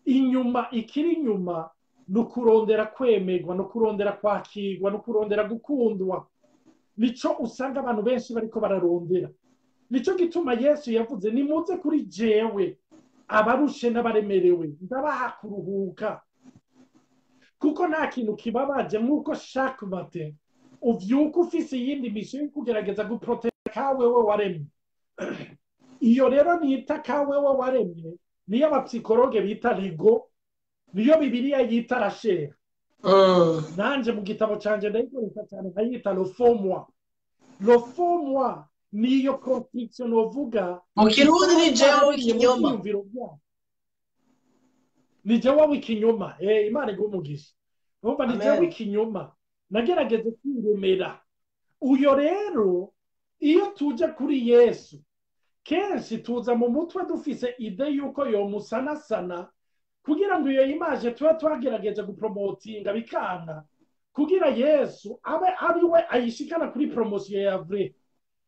S2: inyuma ikiri inyuma no kurondera kwemerwa no kurondera kwakirwa no kurondera gukundwa nico usanga abantu benshi bariko bararondera nico gituma Yesu yavuze nimuze kuri jewe abarushe n'abaremerewe ndabaha kuruhuka kuko nta kintu kibabaje nk'uko chaque matin uvyuka ufise iyindi mission kugerageza guproteka kawewe waremye iyo rero nita kawewe waremye niyo abapsikologe bita lego niyo bibiliya yita rachère nanje mu gitabo canje ndayikoresha cyane nkayita le faux moi niyo construction novuga
S1: mu kirundi ni jewe w'ikinyoma
S2: ni jewe w'ikinyoma Imana igumugisha numva ni jewe w'ikinyoma nagerageze kwiremera uyo rero iyo tuje kuri Yesu kenshi tuza mu mutwe dufise ide yuko yo musanasana kugira ngo iyo image tuba twagerageje gupromotinga bikanga kugira Yesu abe ari we ayishikana kuri promotion ya vrai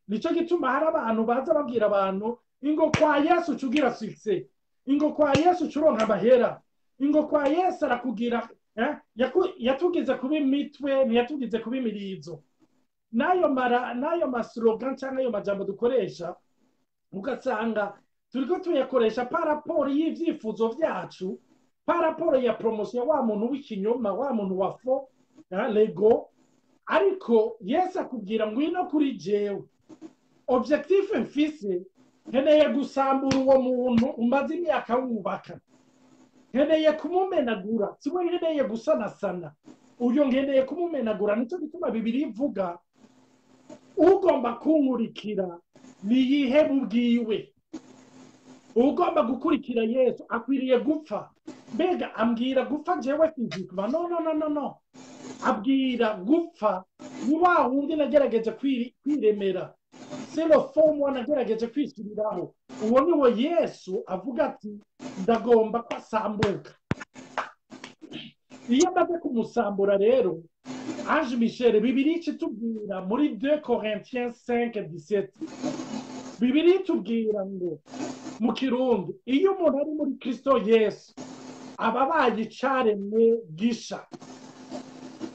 S2: nico gituma hari abantu baza babwira abantu ingo kwa Yesu cugira success ingo kwa Yesu curonka amahera ingo kwa Yesu arakugira yatugize kuba imitwe ntiyatugize kuba imirizo nayo maslogan cyangwa ayo majambo dukoresha ugasanga turiko tuyakoresha paraporo y'ivyifuzo vyacu paraporo ya promotion wa muntu w'ikinyoma wa muntu wa fo lego ariko Yesu akubwira ngo ino kuri jewe objectif mfise nkeneye gusambura uwo muntu umaze imyaka wubaka nkeneye kumumenagura siwe nkeneye gusanasana uyo nkeneye kumumenagura nico gituma Bibiliya ivuga ugomba kunkurikira niyihe bubwiwe ugomba gukurikira Yesu akwiriye gupfa mbega ambwira gupfa jewe fizikwa no abwira gupfa ni wa wundi nagerageje kwiremera c'est le faux moi nagerageje kwisubiraho uwo ni wo Yesu avuga ati ndagomba kwasambuka iyo amaze kumusambura rero Ange Michel Bibiliya itubwira muri 2 Corinthiens 5:17 Bibiliya itubwira ngo mu kirundi iyo umuntu ari muri Kristo Yesu ababaye icaremwe gisha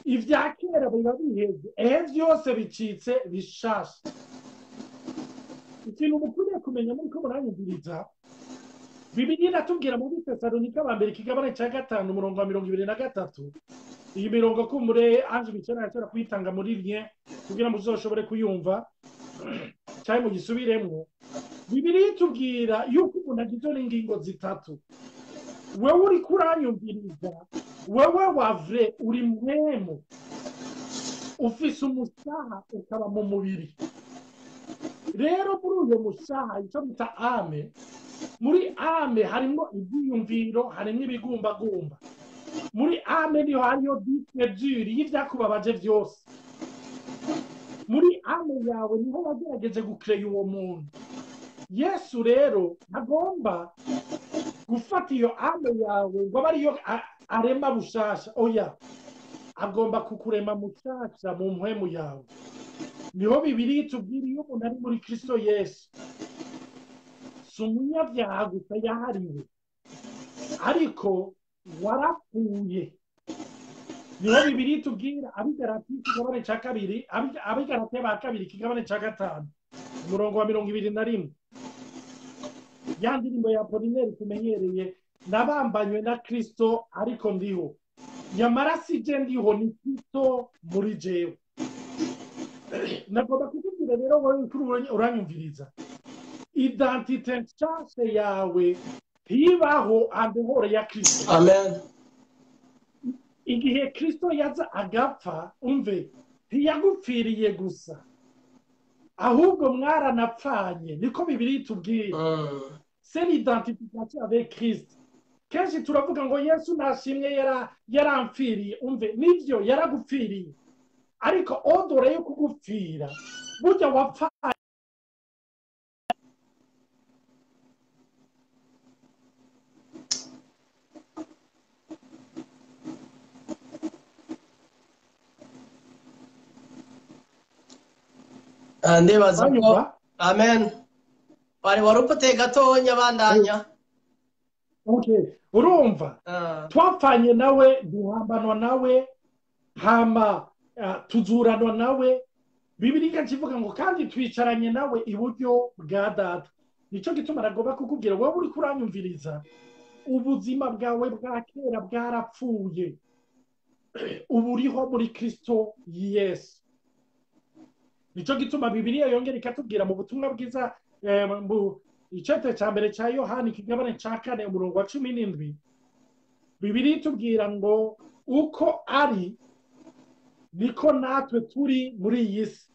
S2: ivya kera biba biheze vyose bicitse bishasha ikintu mukwiriye kumenya muri ko muranyumviriza Bibiliya iratubwira muri Tesalonika ba mbere ikigabane ca 5:23 iyi mirongo kumure Ange Michel arashobora kuyitanga muri lien kugira ngo uzoshobore kuyumva cyane mu gisubiremwo Bibiliya itubwira yuko umuntu agize n'ingingo zitatu wewe uri kuranyumviriza wewe wa vrai uri mwemu ufise umusaha ukaba mu mubiri rero muri uyo musaha icyo bita ame muri ame harimo ibyiyumviro harimo ibigumbagumba muri ame niho hariyo disque dure y'ivyakubabaje vyose muri ame yawe niho wagerageje gucreya uwo muntu Yesu rero agomba gufata iyo ame yawe ngo abe ariyo arema bushasha oya agomba kukurema mushasha mu mpwemu yawe niho Bibiliya itubwira iyo umuntu ari muri Kristo Yesu si umunyabyaha gusa yahariwe ariko warapfuye. Niho bibiri tubwira abigaratiya ikigabane cya kabiri, abigaratiya ba kabiri ikigabane cya gatanu umurongo wa 21. Ya ndirimbo ya Apolineri tumenyereye, nabambanywe na Kristo ariko ndiho, nyamara si je ndiho, ni Kristo muri jewe. Nagomba kukubwira rero wowe uranyumviriza, identite nshasha yawe ntibaho andehore ya Kristo.
S1: Amen.
S2: Igihe Kristo yaza agapfa, umve, ntiyagupfiriye gusa, ahubwo mwaranapfanye. Niko bibiri tubwira. C'est l'identification avec Christ. Kenshi turavuga ngo Yesu nashimye yarampfiriye. Umve, nivyo yaragupfiriye, ariko odore yo kugupfira burya wapfaye.
S1: Ndibaza ko amen. Wari warupoteye gatonya bandanya.
S2: Okay, urumva twapfanye nawe, duhambanwa nawe, hama tuzuranwa nawe. Bibiliya kivuga ngo kandi twicaranye nawe iburyo bwa Data. Nico gituma nagomba kukubwira wowe uri kuranyumviriza, ubuzima bwawe bwa kera bwarapfuye, ubu uriho muri Kristo Yesu. Nico gituma Bibiliya yongera ikatubwira mu butumwa bwiza mu icete cya mbere cya Yohani ikigabane cya 4 umurongo wa 17, Bibiliya itubwira ngo uko ari niko natwe turi muri iyi si.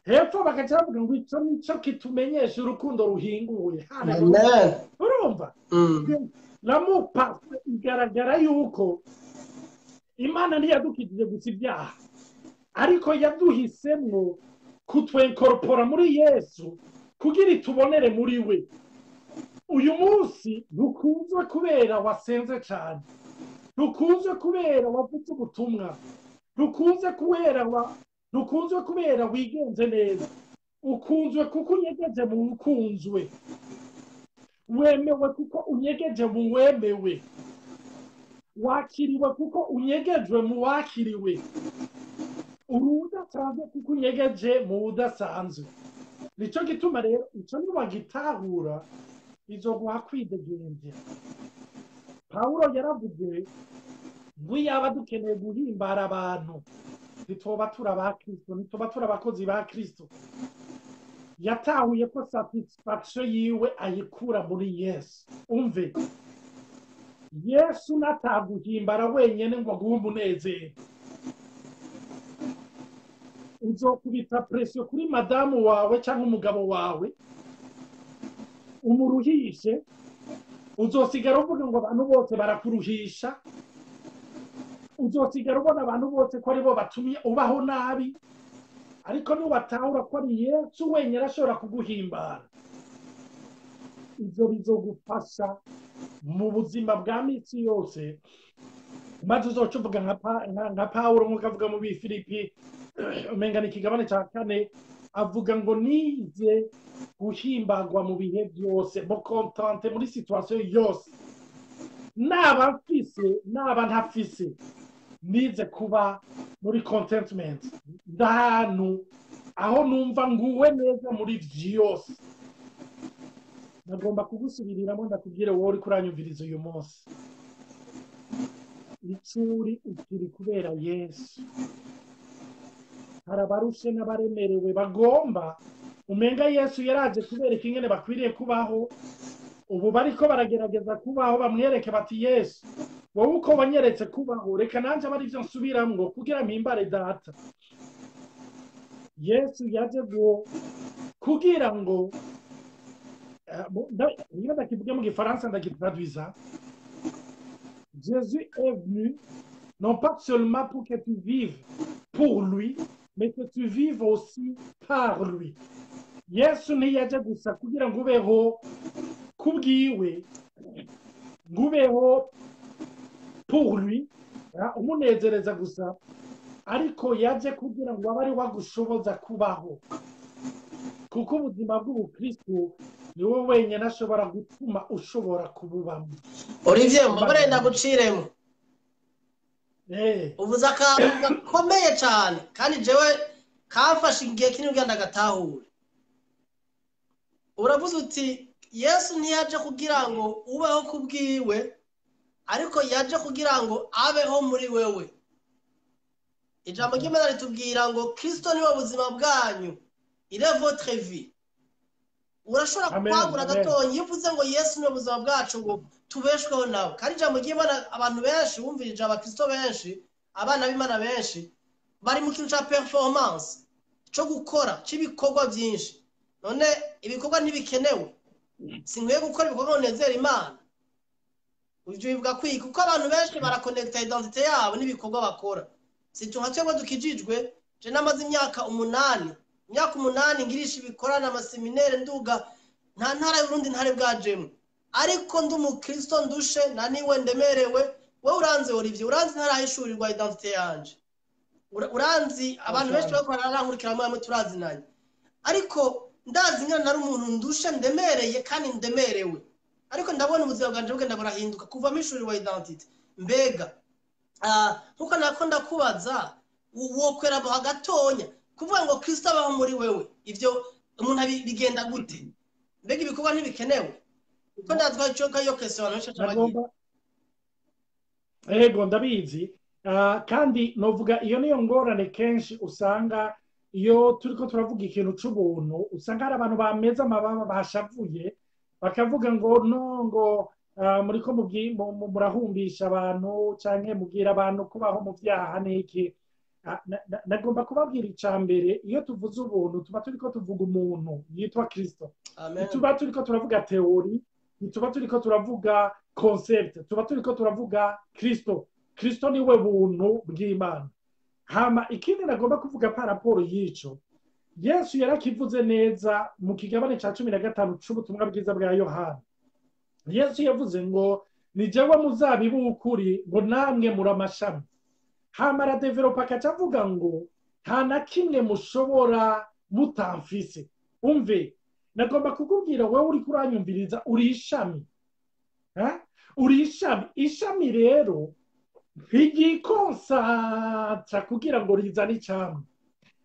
S2: Hepfo bakaca bavuga ngo icyo nicyo kitumenyesha urukundo ruhinguye.
S1: Amen.
S2: Urumva? L'amour parfait igaragara yuko Imana ntiyadukijije gusa ibyaha, ariko yaduhisemwo kutwenkorpora muri Yesu kugira itubonere muri we. Uyu munsi ntukunzwe kubera wasenze cyane, ntukunzwe kubera wavuze ubutumwa, ntukunzwe kubera wigenze neza, ukunzwe kuko unyegeje mu ukunzwe, wemewe kuko unyegeje mu wemewe, wakiriwe kuko unyegejwe mu wakiriwe, urudasanzwe kuko unyegeje mu udasanzwe. Nico gituma rero ico niwagitahura izoguha kwidegembya. Pawulo yaravuze ngo yaba dukeneye guhimbara abantu, ntitwoba turi aba Kristo, ntitwoba turi abakozi ba Kristo. Yatahuye ko satisfaction yiwe ayikura muri Yesu. Umve, Yesu nataguhimbara wenyene ngo aguhe umunezero, uzokubita presio kuri madamu wawe cyangwa umugabo wawe umuruhishe, uzosigara uvuga ngo abantu bose barakuruhisha, uzosigara ubona abantu bose ko aribo batumye ubaho nabi, ariko niwatahura ko ari Yesu wenyine ashobora kuguhimbara, ibyo bizogufasha mu buzima bwa misi yose. Maze uzoca uvuga nka Pawulo nk'uko avuga mu Bifilipi umenga ni ikigabane cya 4, avuga ngo nize guhimbagwa mu bihe byose, mo contente muri situation yose, naba mfise naba ntafise, nize kuba muri contentment, ndahanu aho numva nguwe neza muri vyose. Nagomba kugusubiriramo ndakubwire wowe uri kuranyumviriza uyu munsi, icuri ukiri kubera Yesu. Harabarushe n'abaremerewe bagomba umenga Yesu yaraje kubereka ingene bakwiriye kubaho, ubu bariko baragerageza kubaho, bamwereke bati Yesu wowe uko wanyeretse kubaho, reka nanje abari byo nsubiramwo kugira mpimbare Data. Yesu yaje kugira ngo iyo ndakivuga mu gifaransa ndakitraduisa, Jésus est venu non pas seulement pour que tu vives pour lui, mais que tu vives aussi par lui. Yesu ntiyaje gusa kugira ngo ubeho kubwiwe, ngo ubeho pour lui, umunezereza gusa, ariko yaje kugira ngo abe ari wagushoboza kubaho, kuko ubuzima bw'ubukristo ni wowe wenyine ashobora gutuma ushobora kububamo.
S1: Olivier mbabare ndaguciremo
S2: Eh,
S1: uvuze akantu gakomeye cyane kandi jewe kamfashe igihe kinini kugira ngo ndagatahure. Uravuze uti Yesu ntiyaje kugira ngo ubeho kubwiwe ariko yaje kugira ngo abeho muri wewe. Ijambo ry'Imana ritubwira ngo Kristo niwe buzima bwanyu, il est votre vie. Urashobora kwagura gatonya iyo uvuze ngo Yesu niwe buzima bwacu ngo tubeshweho nawe. Kandi ijambo ry'Imana abantu benshi bumvirije abakristo benshi, abana b'Imana benshi bari mu kintu cya performance cyo gukora cy'ibikorwa byinshi. None ibikorwa ntibikenewe, sinkwiye gukora ibikorwa binezera Imana. Ujye wibuka kwiga kuko abantu benshi barakonekita identite yabo n'ibikorwa bakora. Situha cyangwa dukijijwe je namaze imyaka 8 ngirisha ibikorana amaseminere nduga nta ntara y'Urundi ntare bwajemo, ariko ndi umukristo ndushe naniwe ndemerewe. Wowe uranze Olivier, uranze ntarahishurirwa identite yanje, uranzi abantu benshi bakora narankurikira hamwe turazinanye, ariko ndazi ngana nari umuntu ndushe ndemereye kandi ndemerewe, ariko ndabona ubuzima bwanje bugenda burahinduka kuva mishurirwa identite. Mbega nkuko nakunda kubaza wokwera bo hagatonya kuvuga ngo Kristo abaho muri wewe, ivyo umuntu bigenda gute? Mbega ibikorwa ntibikenewe? Uko ndazwa cyo kayo question n'icyo cy'abagiye.
S2: Ego ndabizi, kandi novuga iyo niyo ngorane kenshi usanga iyo turiko turavuga ikintu c'ubuntu usanga hari abantu bameza amababa bashavuye bakavuga ngo no ngo muriko murahumbisha abantu canke mubwira abantu kubaho mu vyaha n'iki. Nagomba kubabwira icambere, iyo tuvuze ubuntu tuba turiko tuvuga umuntu yitwa Kristo. Tuba turiko turavuga teori, tuba turiko turavuga concept, tuba turiko turavuga Kristo. Kristo niwe buntu bw'Imana. Hama ikindi nagomba kuvuga paraporo y'ico, Yesu yarakivuze neza mu kigabane ca 15 c'ubutumwa bwiza bwa Yohana. Yesu yavuze ngo ni jewe muzabibu w'ukuri ngo namwe muri amashami. Hama aradevelopa akaca avuga ngo nta na kimwe mushobora mutamfise. Umve, nagomba kukubwira wewe uri kuranyumviriza uri ishami. Uri ishami. Ishami rero ntigikonsantra kugira ngo rizane icamwa,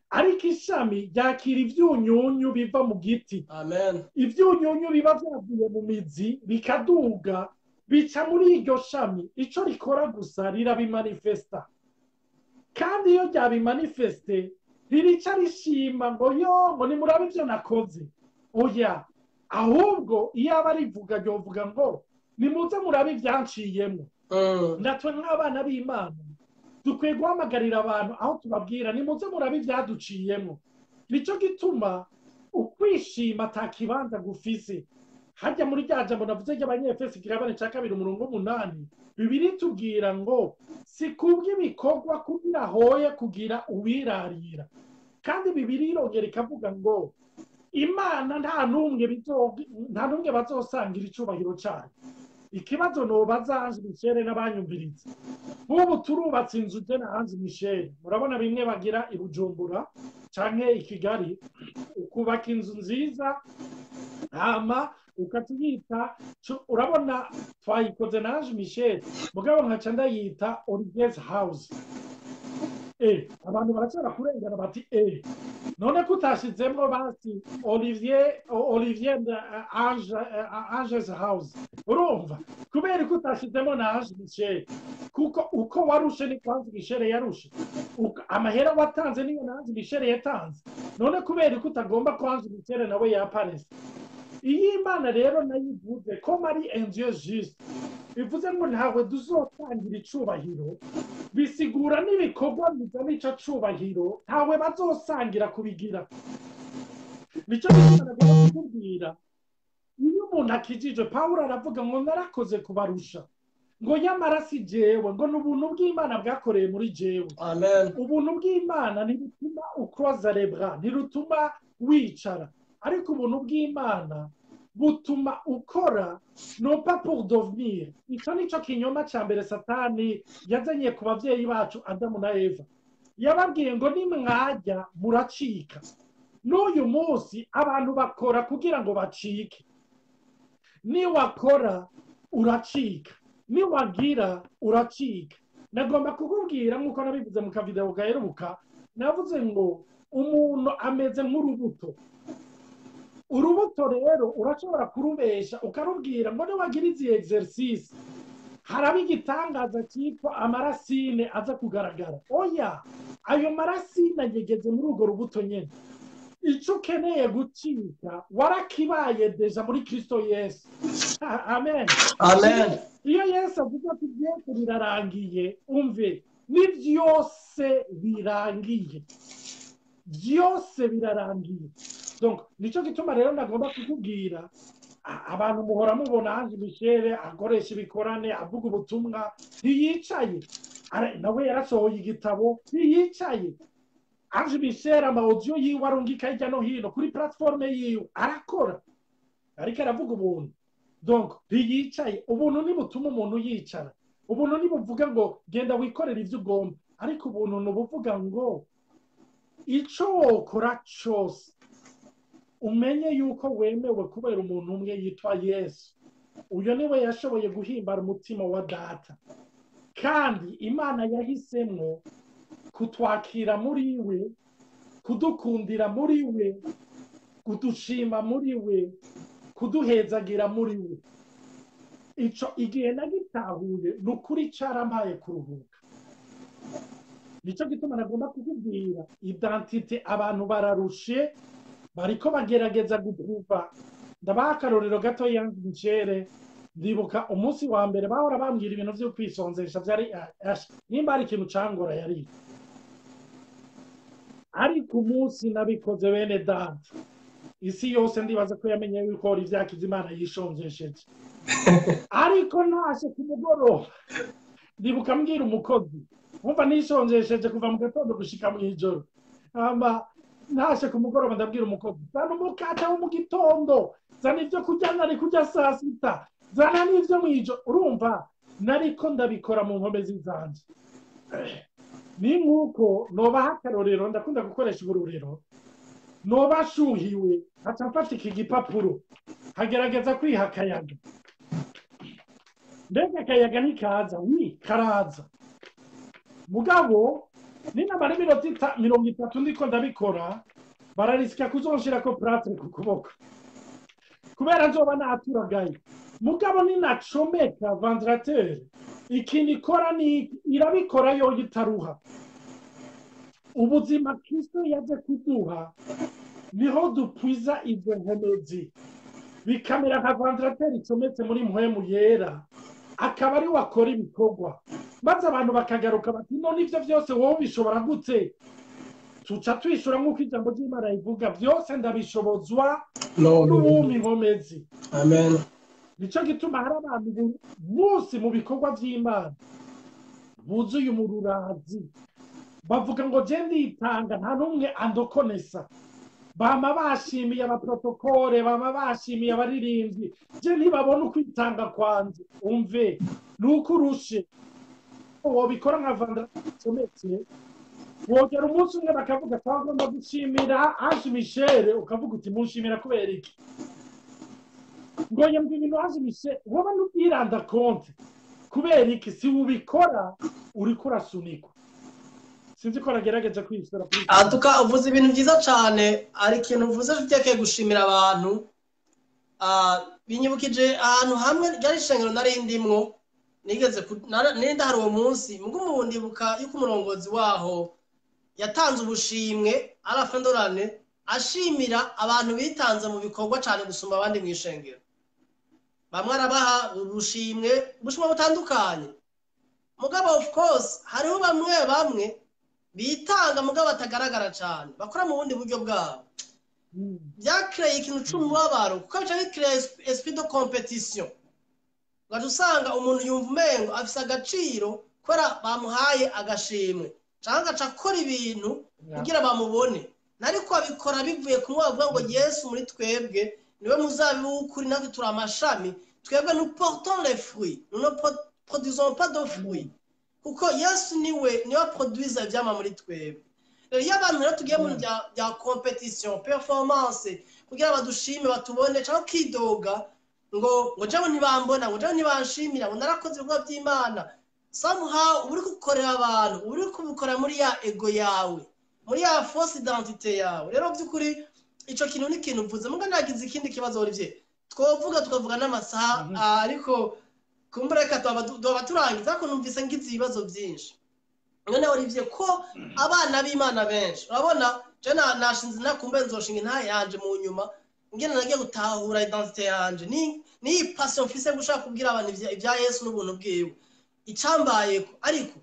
S2: ariko ishami ryakira ivyunyunyu biva mu giti.
S1: Amen.
S2: Ivyunyunyu biba vyavuye mu mizi bikaduga bica muri iryo shami, ico rikora gusa rirabimanifesta. Kandi iyo ryabimanifeste ririca rishima ngo yo ngo nimurabe ivyo nakoze. Oya, ahubwo iyo aba rivuga ryovuga ngo nimuze murabe ivyanciyemwo. Natwe nk'abana b'Imana dukwiye guhamagarira abantu aho tubabwira nimuze murabe ivyaduciyemwo. Nico gituma ukwishima atakibanza gufise. Harya muri rya jambo navuze ry'Abanyefeso ikigabane ca 2:8 Bibiri tubwira ngo si kubw'ibikorwa kugira hoye kugira uwirarira. Kandi Bibiri irongera ikavuga ngo Imana nta numwe bazosangira icubahiro cayo. Ikibazo nobaza Ange Michel n'abanyumviriza, nk'ubu turubatse inzu je na Ange Michel, murabona bimwe bagira i Bujumbura canke i Kigali, ukubaka inzu nziza hama ukatuyita, urabona twayikoze na Ange Michel mugabo nkaca ndayita Olivier's house. Abantu baracana kurengana bati none kutashizemwo basi Olivier Ange's house. Urumva kubera kutashizemo na Ange Michel, kuko uko warushe ni Ange Michel yarushe, amahera watanze niyo na Ange Michel yatanze. None kubera kutagomba ko Ange Michel nawe yaparese. Iyi Imana rero nayivuze ko mari Dieu juste, bivuze ngo ntawe duzotangira icubahiro, bisigura n'ibikorwa bizana ico cubahiro ntawe bazosangira kubigira. Nico gitana kubwira iyo umuntu akijijwe, Pawulo aravuga ngo narakoze kubarusha, ngo nyamara si jewe, ngo n'ubuntu bw'Imana bwakoreye muri jewe.
S1: Amen.
S2: Ubuntu bw'Imana ntibutuma ukroza les bras, ntirutuma wicara, ariko ubuntu bw'Imana butuma ukora non pas pour devenir. Ico nico kinyoma ca mbere Satani yazanye ku bavyeyi bacu Adamu na Eva. Yababwiye ngo nimwajya muracika. N'uyu munsi abantu bakora kugira ngo bacike. niwakora uracika, niwagira uracika. Nagomba kukubwira nk'uko nabivuze mu kavideo gaheruka, navuze ngo umuntu ameze nk'urubuto. Urubuto rero urashobora kurubesha ukarubwira ngo niwagira izi exercice haraba igitangaza cyitwa amarasine aza kugaragara. Oya, ayo marasine agegeze muri urwo rubuto nyene. Ico ukeneye gucika warakibaye deja muri Kristo Yesu. Amen.
S1: Amen.
S2: Iyo Yesu avuga ati byose birarangiye, umve, ni byose birangiye. Byose birarangiye. Donc nico gituma rero ndagomba kukubwira, abantu muhora mubona Ange Michel akoresha ibikorane avuga ubutumwa, ntiyicaye. Nawe yarasohoye igitabo, ntiyicaye. Ange Michel amaudio yiwe arungika hirya no hino kuri platforme yiwe, arakora ariko aravuga ubuntu. Donc ntiyicaye. Ubuntu nibutuma umuntu yicara, ubuntu nibuvuga ngo genda wikorera ivyo ugomba, ariko ubuntu nubuvuga ngo ico wokora cose umenye yuko wemewe kubera umuntu umwe yitwa Yesu. Uyo niwe yashoboye guhimbara umutima wa data, kandi Imana yahisemwo kutwakira muri we, kudukundira muri we, kudushima muri we, kuduhezagira muri we. Ico igihe nagitahuye nukuri carampaye kuruhuka. Nico gituma nagomba kukubwira, identite abantu bararushe, bariko bagerageza gukuva. Ndabaha akarorero gato Ange Michel, ndibuka umunsi wa mbere bahora bambwira ibintu vyo kwisonzesha vyari nimba ari ikintu cangora yari, ariko umunsi nabikoze bene data, isi yose ndibaza ko yamenye yuko ivyakiza Imana yishonzesheje. Ariko nashe ku mugoroba ndibuka mbwira umukozi, umva nishonzesheje kuva mu gatondo gushika mw'ijoro. Nashe ku mugoroba ndabwira umukozi, zana umukate wo mu gitondo, zana ivyo kurya nari kurya saa sita, zana n'ivyo mw'ijoro. Urumva nariko ndabikora mu nkomezi zanje. Ni nk'uko nobaha akarorero, ndakunda gukoresha uburorero, noba ashuhiwe aca mfata iki gipapuro hagerageza kwiha akayaga. Mbega akayaga ntikaza? Karaza. Mugabo ninamara iminota 30 ndiko ndabikora, bararisika kuzonshirako platre ku kuboko kubera nzoba naturagaye. Mugabo ninacomeka ventilateur, ikintu ikora ni irabikora yo gitaruha. Ubuzima Kristo yaje kuduha niho dupwiza izo nkomezi, bikamera nka ventilateur icometse muri mpwemu yera, akaba ari wakora ibikorwa, maze abantu bakagaruka bati none ivyo vyose wowe bishobora gute? Tuca twishura nk'uko ijambo ry'Imana rivuga, vyose ndabishobozwa n'uwumpa inkomezi.
S1: Amen.
S2: Nico gituma hari abantu bose mu bikorwa vy'Imana buzuye umururazi, bavuga ngo je nditanga nta n'umwe andokonesa. Bama bashimiye abaprotokole, bama bashimiye abaririmbyi, je ntibabona ukwitanga kwanje. Umve, nuko urushe wobikora nka vandacometse, wogera umunsi umwe bakavuga twagomba gushimira Ange Michel, ukavuga uti munshimira kubera iki? Ngo yambwe ibintu Ange Michel, woba nubwiranda konte kubera iki? Si ubikora uriko urasunikwa. Sinzi ko nagerageza kwishura kuri
S1: atuka uvuze ibintu byiza cyane, ari ikintu uvuze utekeye gushimira abantu. Binyibukije ahantu hamwe ryari ishengero nari ndimwo, nigeze nenda hari uwo munsi mugumu ndibuka yuko umurongozi waho yatanze ubushimwe arafendorane ashimira abantu bitanze mu bikorwa cyane gusumba abandi mu ishengero. Bamwe arabaha ubushimwe butandukanye. Mugabo of course hariho bamwe bitanga mugabo batagaragara cyane, bakora mu bundi buryo bwabo. Byakreye ikintu c'umubabaro, kuko bica bikreye esprit de competition. Usanga umuntu yumva umengo afise agaciro kora bamuhaye agashimwe, cyangwa acakora ibintu kugira bamubone. Nariko abikora bivuye ku mwavuga ngo Yesu muri twebwe niwe muzabibu w'ukuri, natwe turi amashami, twebwe nous portons les fruits, nous ne produisons pas de fruits. Kuko Yesu niwe produise ivyama muri twebwe. Rero iyo abantu rero tugiye mu bya competition, performance, kugira badushime batubone cyangwa kidoga, ngo jawe ntibambona ngo jawe ntibanshimira ngo narakoze ibikorwa by'Imana somehow uri gukorera abantu uri kubikora muri ya ego yawe muri ya fausse identité yawe rero by'ukuri ico kintu ni kintu mvuze muga nagize ikindi kibazo Olivier tukavuga n'amasaha ariko kumbura reka tuba turangiza ko numvise ngize ibibazo byinshi none Olivier ko abana b'Imana benshi urabona je nashinze nakumbe nzoshinga intaye yanje mu nyuma ngene nagiye gutahura identité yanje ni passion mfise gushaka kubwira abantu ibya Yesu n'ubuntu bwiwe icambayeko ariko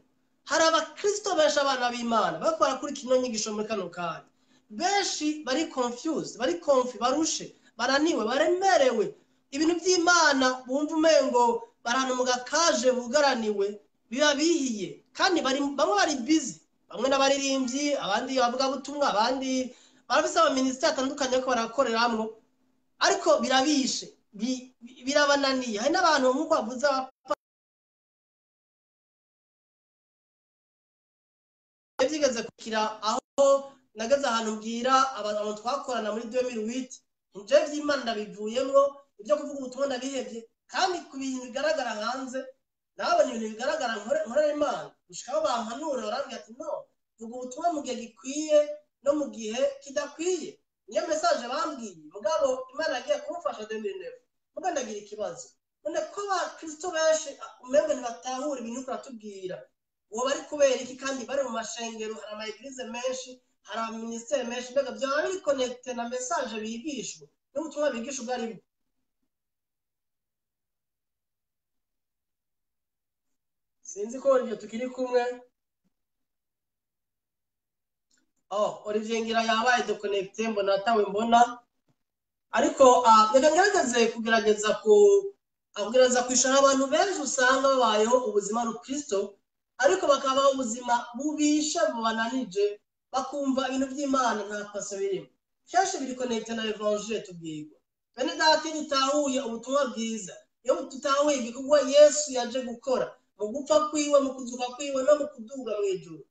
S1: hari abakristo benshi abana b'Imana bakora kuri kino nyigisho muri kano kanya benshi bari confused bari barushe baraniwe baremerewe ibintu by'Imana bumva umengo barana mu gakaje bugaraniwe biba bihiye kandi bamwe bari busy bamwe n'abaririmbyi abandi bavuga butumwa abandi barafise aba ministeri atandukanye ko barakoreramwo ariko birabishe birabananiye hari n'abantu nk'uko bavuze byigeze kukira aho nageze ahantu mbwira abantu twakorana muri 2008 nje by'Imana ndabivuyemwo ibyo kuvuga ubutumwa ndabihevye kandi ku bintu bigaragara hanze nabonye ibintu bigaragara nkorera Imana gushikaho bampanura barambwira ati no vuga ubutumwa mu gihe gikwiye no mu gihe kidakwiye niyo message bambwiye mugabo Imana yagiye kumufasha 2009 muga ndagira ikibazo none ko ba Kristo benshi umengo ntibatahura ibintu kuratubwira uwo bari kubera iki kandi bari mu mashengero hari ama eglise menshi hari ama ministeri menshi mbega byaba biri connecte na message bigishwa n'ubutumwa bigishwa bwarimo sinzi ko Olivier tukiri kumwe Olivier ngira yabaye de connecte mbona atawe mbona ariko ngerageze kugerageza kwishana abantu benshi usanga babayeho ubuzima n'Ukristo ariko bakaba ubuzima bubisha bubananije bakumva ibintu by'Imana nta paso birimo cyashe biri connecte na evangile tubwirwa bene dati dutahuye ubutumwa bwiza iyo tutahuye igikorwa Yesu yaje gukora mu gupfa kwiwe mu kuzuka kwiwe no mu kuduga mu ijuru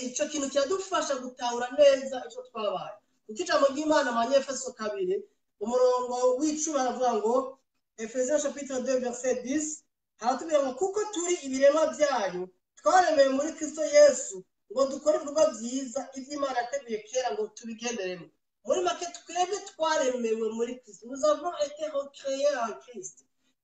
S1: ico kintu cyadufasha gutahura neza ico twabaye kuko ijambo ry'Imana mu Efeso 2 umurongo w'icumi aravuga ngo Ephésiens chapitre 2 verset 10 haratubwira ngo kuko turi ibirema byayo twaremewe muri Kristo Yesu ngo dukore ibikorwa byiza iby'Imana yateguye kera ngo tubigenderemo muri make twebwe twaremewe muri Kristo nous avons été recréés en Christ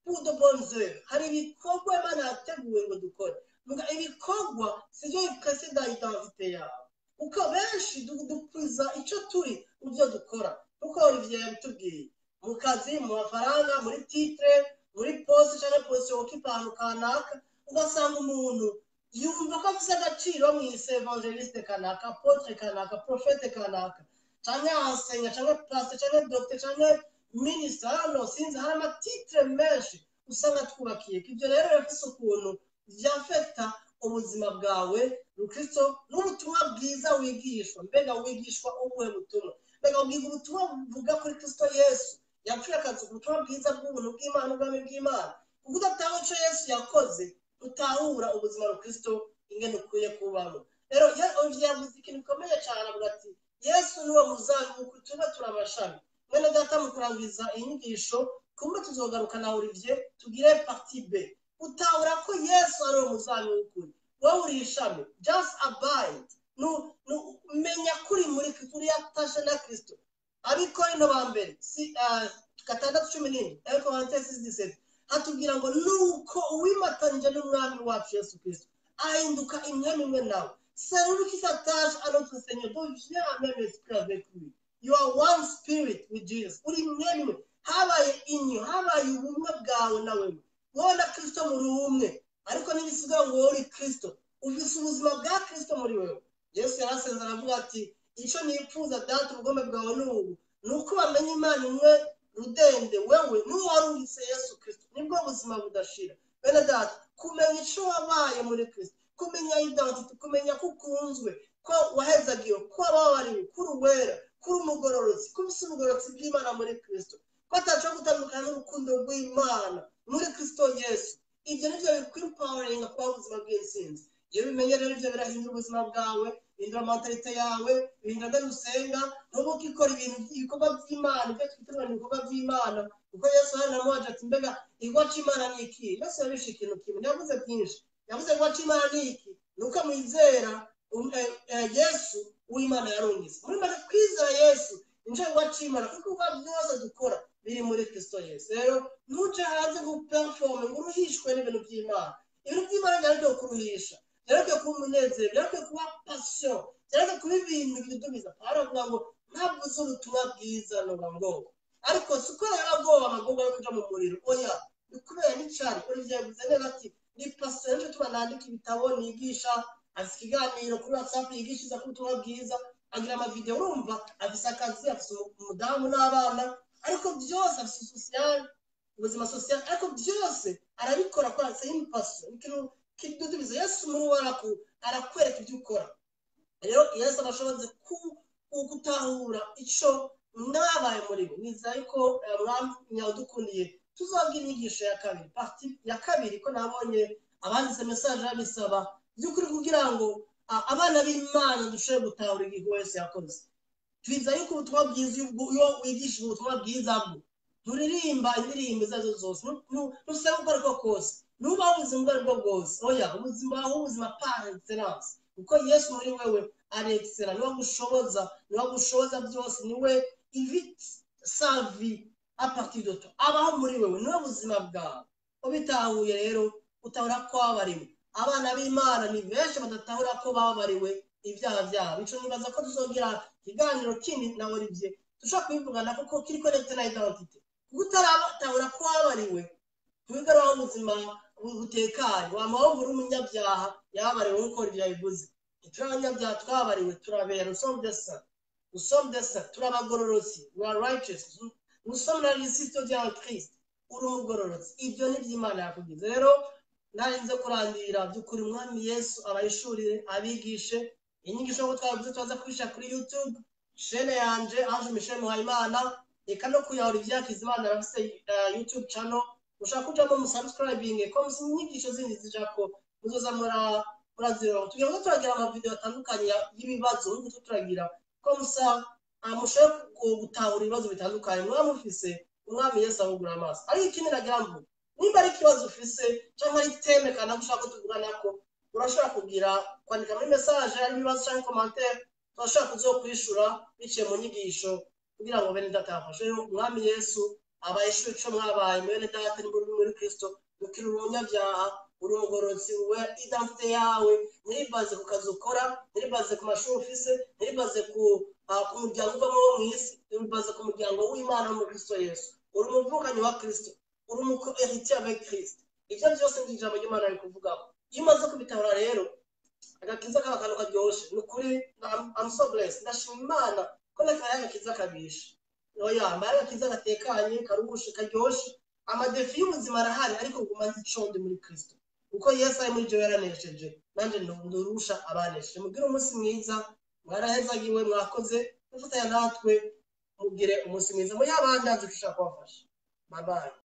S1: pour de bonnes œuvres hari ibikorwa Imana yateguye ngo dukore muga ibikorwa sivyo bipreseda identité yawe uko benshi dupfuza ico turi uvyo dukora uko Olivier yabitubwiye mu kazi mu mafaranga muri titre muri poste cyangwa position k'ipantu kanaka ugasanga umuntu yumva ko afite agaciro mu evangeliste kanaka apotre kanaka prophète kanaka cyangwa enseignant cyangwa pastor cyangwa docteur cyangwa ministre hano sinzi hari amatitre menshi usanga twubakiye ibyo rero bifise ukuntu byafekta ubuzima bwawe n'Ukristo n'ubutumwa bwiza wigishwa mbega wigishwa ubuhe butumwa mbega ubwiga ubutumwa buvuga kuri Kristo Yesu yapfuye akazi ubutumwa bwiza bw'ubuntu bw'Imana ubwami bw'Imana kuko udataho ico Yesu yakoze utahura ubuzima n'Ukristo ingene ukwiye kubamo rero Olivier yavuze ikintu gikomeye cyane avuga ati Yesu niwe muzabibu tuba turabashami mwene data mu kurangiza inyigisho kumbe tuzogaruka na Olivier tugire partie B utahura ko Yesu ari umuzabibu w'ukuri wowe uri ishami just abide menya kuri muri Kristo yatashe na Kristo Abikorinto ba mbere 6:17 ariko Corinthiens 6:17 hatubwira ngo nuko uwimatanije n'umwami wacu Yesu Kristo ahinduka imwami mwe nawe celui qui s'attache à notre Seigneur devient un même esprit avec lui you are one spirit with Jesus uri mwemwe habaye inyo habaye ubumwe bwawe nawe wowe na Kristo muri umwe ariko nibisiga ngo uri Kristo ufise ubuzima bwa Kristo muri wewe Yesu yarasezerana avuga ati ico nipfuza data ubugome bwawe n'ubu nuko bamenye Imana imwe rudende wewe n'uwarungitse Yesu Kristo nibwo buzima budashira bene data kumenya ico wabaye muri Kristo kumenya identity kumenya kukunzwe ko wahezagiwe ko ababariwe kuri uwera kuri umugororozi kubisa ubugororozi bw'Imana muri Kristo ko ataco gutandukana n'urukundo rw'Imana muri Kristo Yesu ibyo nivyo bikwempowering kwa ubuzima bw'insinzi iyo bimenye rero ivyo birahindura ubuzima bwawe, bihindura mentalite yawe, bihindura ngene usenga, ntuba ukikora ibikorwa vy'Imana, ivyo twitwa ibikorwa vy'Imana, kuko Yesu yaramubaje ati mbega igikorwa c'Imana ni iki? Yesu yabishe ikintu kimwe, ntiyavuze byinshi, yavuze igikorwa c'Imana ni iki? Nuko mwizera Yesu uw'Imana yarungise. Muri make kwizera Yesu nico gikorwa c'Imana, kuko ibikorwa vyose dukora biri muri Kristo Yesu. Rero ntuje hanze guperforme ngo uruhishwe n'ibintu vy'Imana. Ibintu vy'Imana byareke kuruhisha, byareke kuba umunezero, byareke kuba passion, byareke kuba ibintu bidudubiza. Aravuga ngo ntavuze ubutumwa bwiza noba ngoba, ariko siko yaragoba amagogo yo kuja mu muriro. Oya, bikubera n'icari Olivier yavuze neza ati ni passion nje tuba nandika ibitabo nigisha, afise ikiganiro kuri WhatsApp yigishiriza ku butumwa bwiza, agira amavideo, urumva afise akazi, afise umudamu n'abana, ariko byose afise social, ubuzima social, ariko byose arabikora kwa same passion. Ikintu kidudubiza Yesu muri waraku arakwereka ibyo ukora. Rero Yesu abashoboze gutahura ico mwabaye muri bo. Nizeye ko mwanyadukundiye tuzogira inyigisho ya kabiri, parti ya kabiri, ko nabonye abanditse message babisaba by'ukuri kugira ngo abana b'Imana dushobore gutahura igikorwa Yesu yakoze. Twiza yuko ubutumwa bwiza iyo wigisha ubutumwa bwiza bwo nturirimba indirimbo zazo zose, nusaba uko ariko kose, nubaho ubuzima ubwo aribwo bwose. Oya, ubuzima par excellence, kuko Yesu muri wewe ari excellent, niwe gushoboza byose, niwe invite sa vie à partir de toi, abaho muri wewe niwe buzima bwawe. Ubitahuye rero utahura ko wabariwe. Abana b'Imana ni benshi badatahura ko babariwe ibyaha byabo. Ico nibaza ko tuzogira ikiganiro kindi na Olivier dushaka kwivugana kuko kiri connecte na identité, kuko utaratahura ko wabariwe ntugaraho ubuzima butekanye, wamaho muri umunyabyaha yabariwe nk'uko Olivier yabivuze. Turi abanyabyaha twabariwe, turabera, nous sommes des saints, turabagororotsi, we are righteous, nous sommes la résisto de Christ, uri umugororotsi. Ibyo ni by'Imana yakugize. Rero narinze kurandira by'ukuri umwami Yesu abayishurire, abigishe inyigisho ko twavuze twaza kubisha kuri YouTube chaîne yanje Ange Michel Muhayimana, eka no kuya Olivier Hakizimana arafise YouTube channel, ushaka kujamo mu subscribing ko inyigisho zindi zijako muzoza muraziro. Tugiye ngo turagira ama video atandukanye y'ibibazo n'uko turagira ko musa amushoye gutahura ibibazo bitandukanye mwamufise umwami Yesu ahugura amaso. Ari ikindi nagira ngo nimba ari kibazo ufise cyangwa ari teme kana gushaka ko tuvugana ko urashobora kugira kwandika muri message ari ibibazo cyangwa commentaire, turashaka kuzokwishura biciye mu nyigisho kugira ngo bene data yafashe. Umwami Yesu abayishuye ico mwabaye bene data ni muri Kristo, ukiri umunyabyaha, uri umugororotsi, we identité yawe ntiribaze ku kazi ukora, ntiribaze ku mashuri ufise, ntiribaze ku muryango uvamo wo mw'isi, ntiribaze ku muryango w'Imana muri Kristo Yesu. Uri umuvukanyi wa Kristo, uri umuheritier avec Christ. Ivyo byose ni ijambo ry'Imana ari kuvugaho. Iyo umaze kubitahura rero agakiza kaba kantu karyoshe. Ni ukuri I'm so blessed, ndashima Imana ko nakaye agakiza kabisha. Oya, mbaye agakiza gatekanye, karugushe, karyoshe. Amadefi y'ubuzima arahari, ariko nguma nziconde muri Kristo, kuko Yesu ari muri je yaranesheje, nanje ndurusha abanesheje. Mugire umunsi mwiza, mwarahezagiwe, mwakoze mufatanya natwe, mugire umunsi mwiza. Muri abandi azi kushaka kubafasha. Bye bye.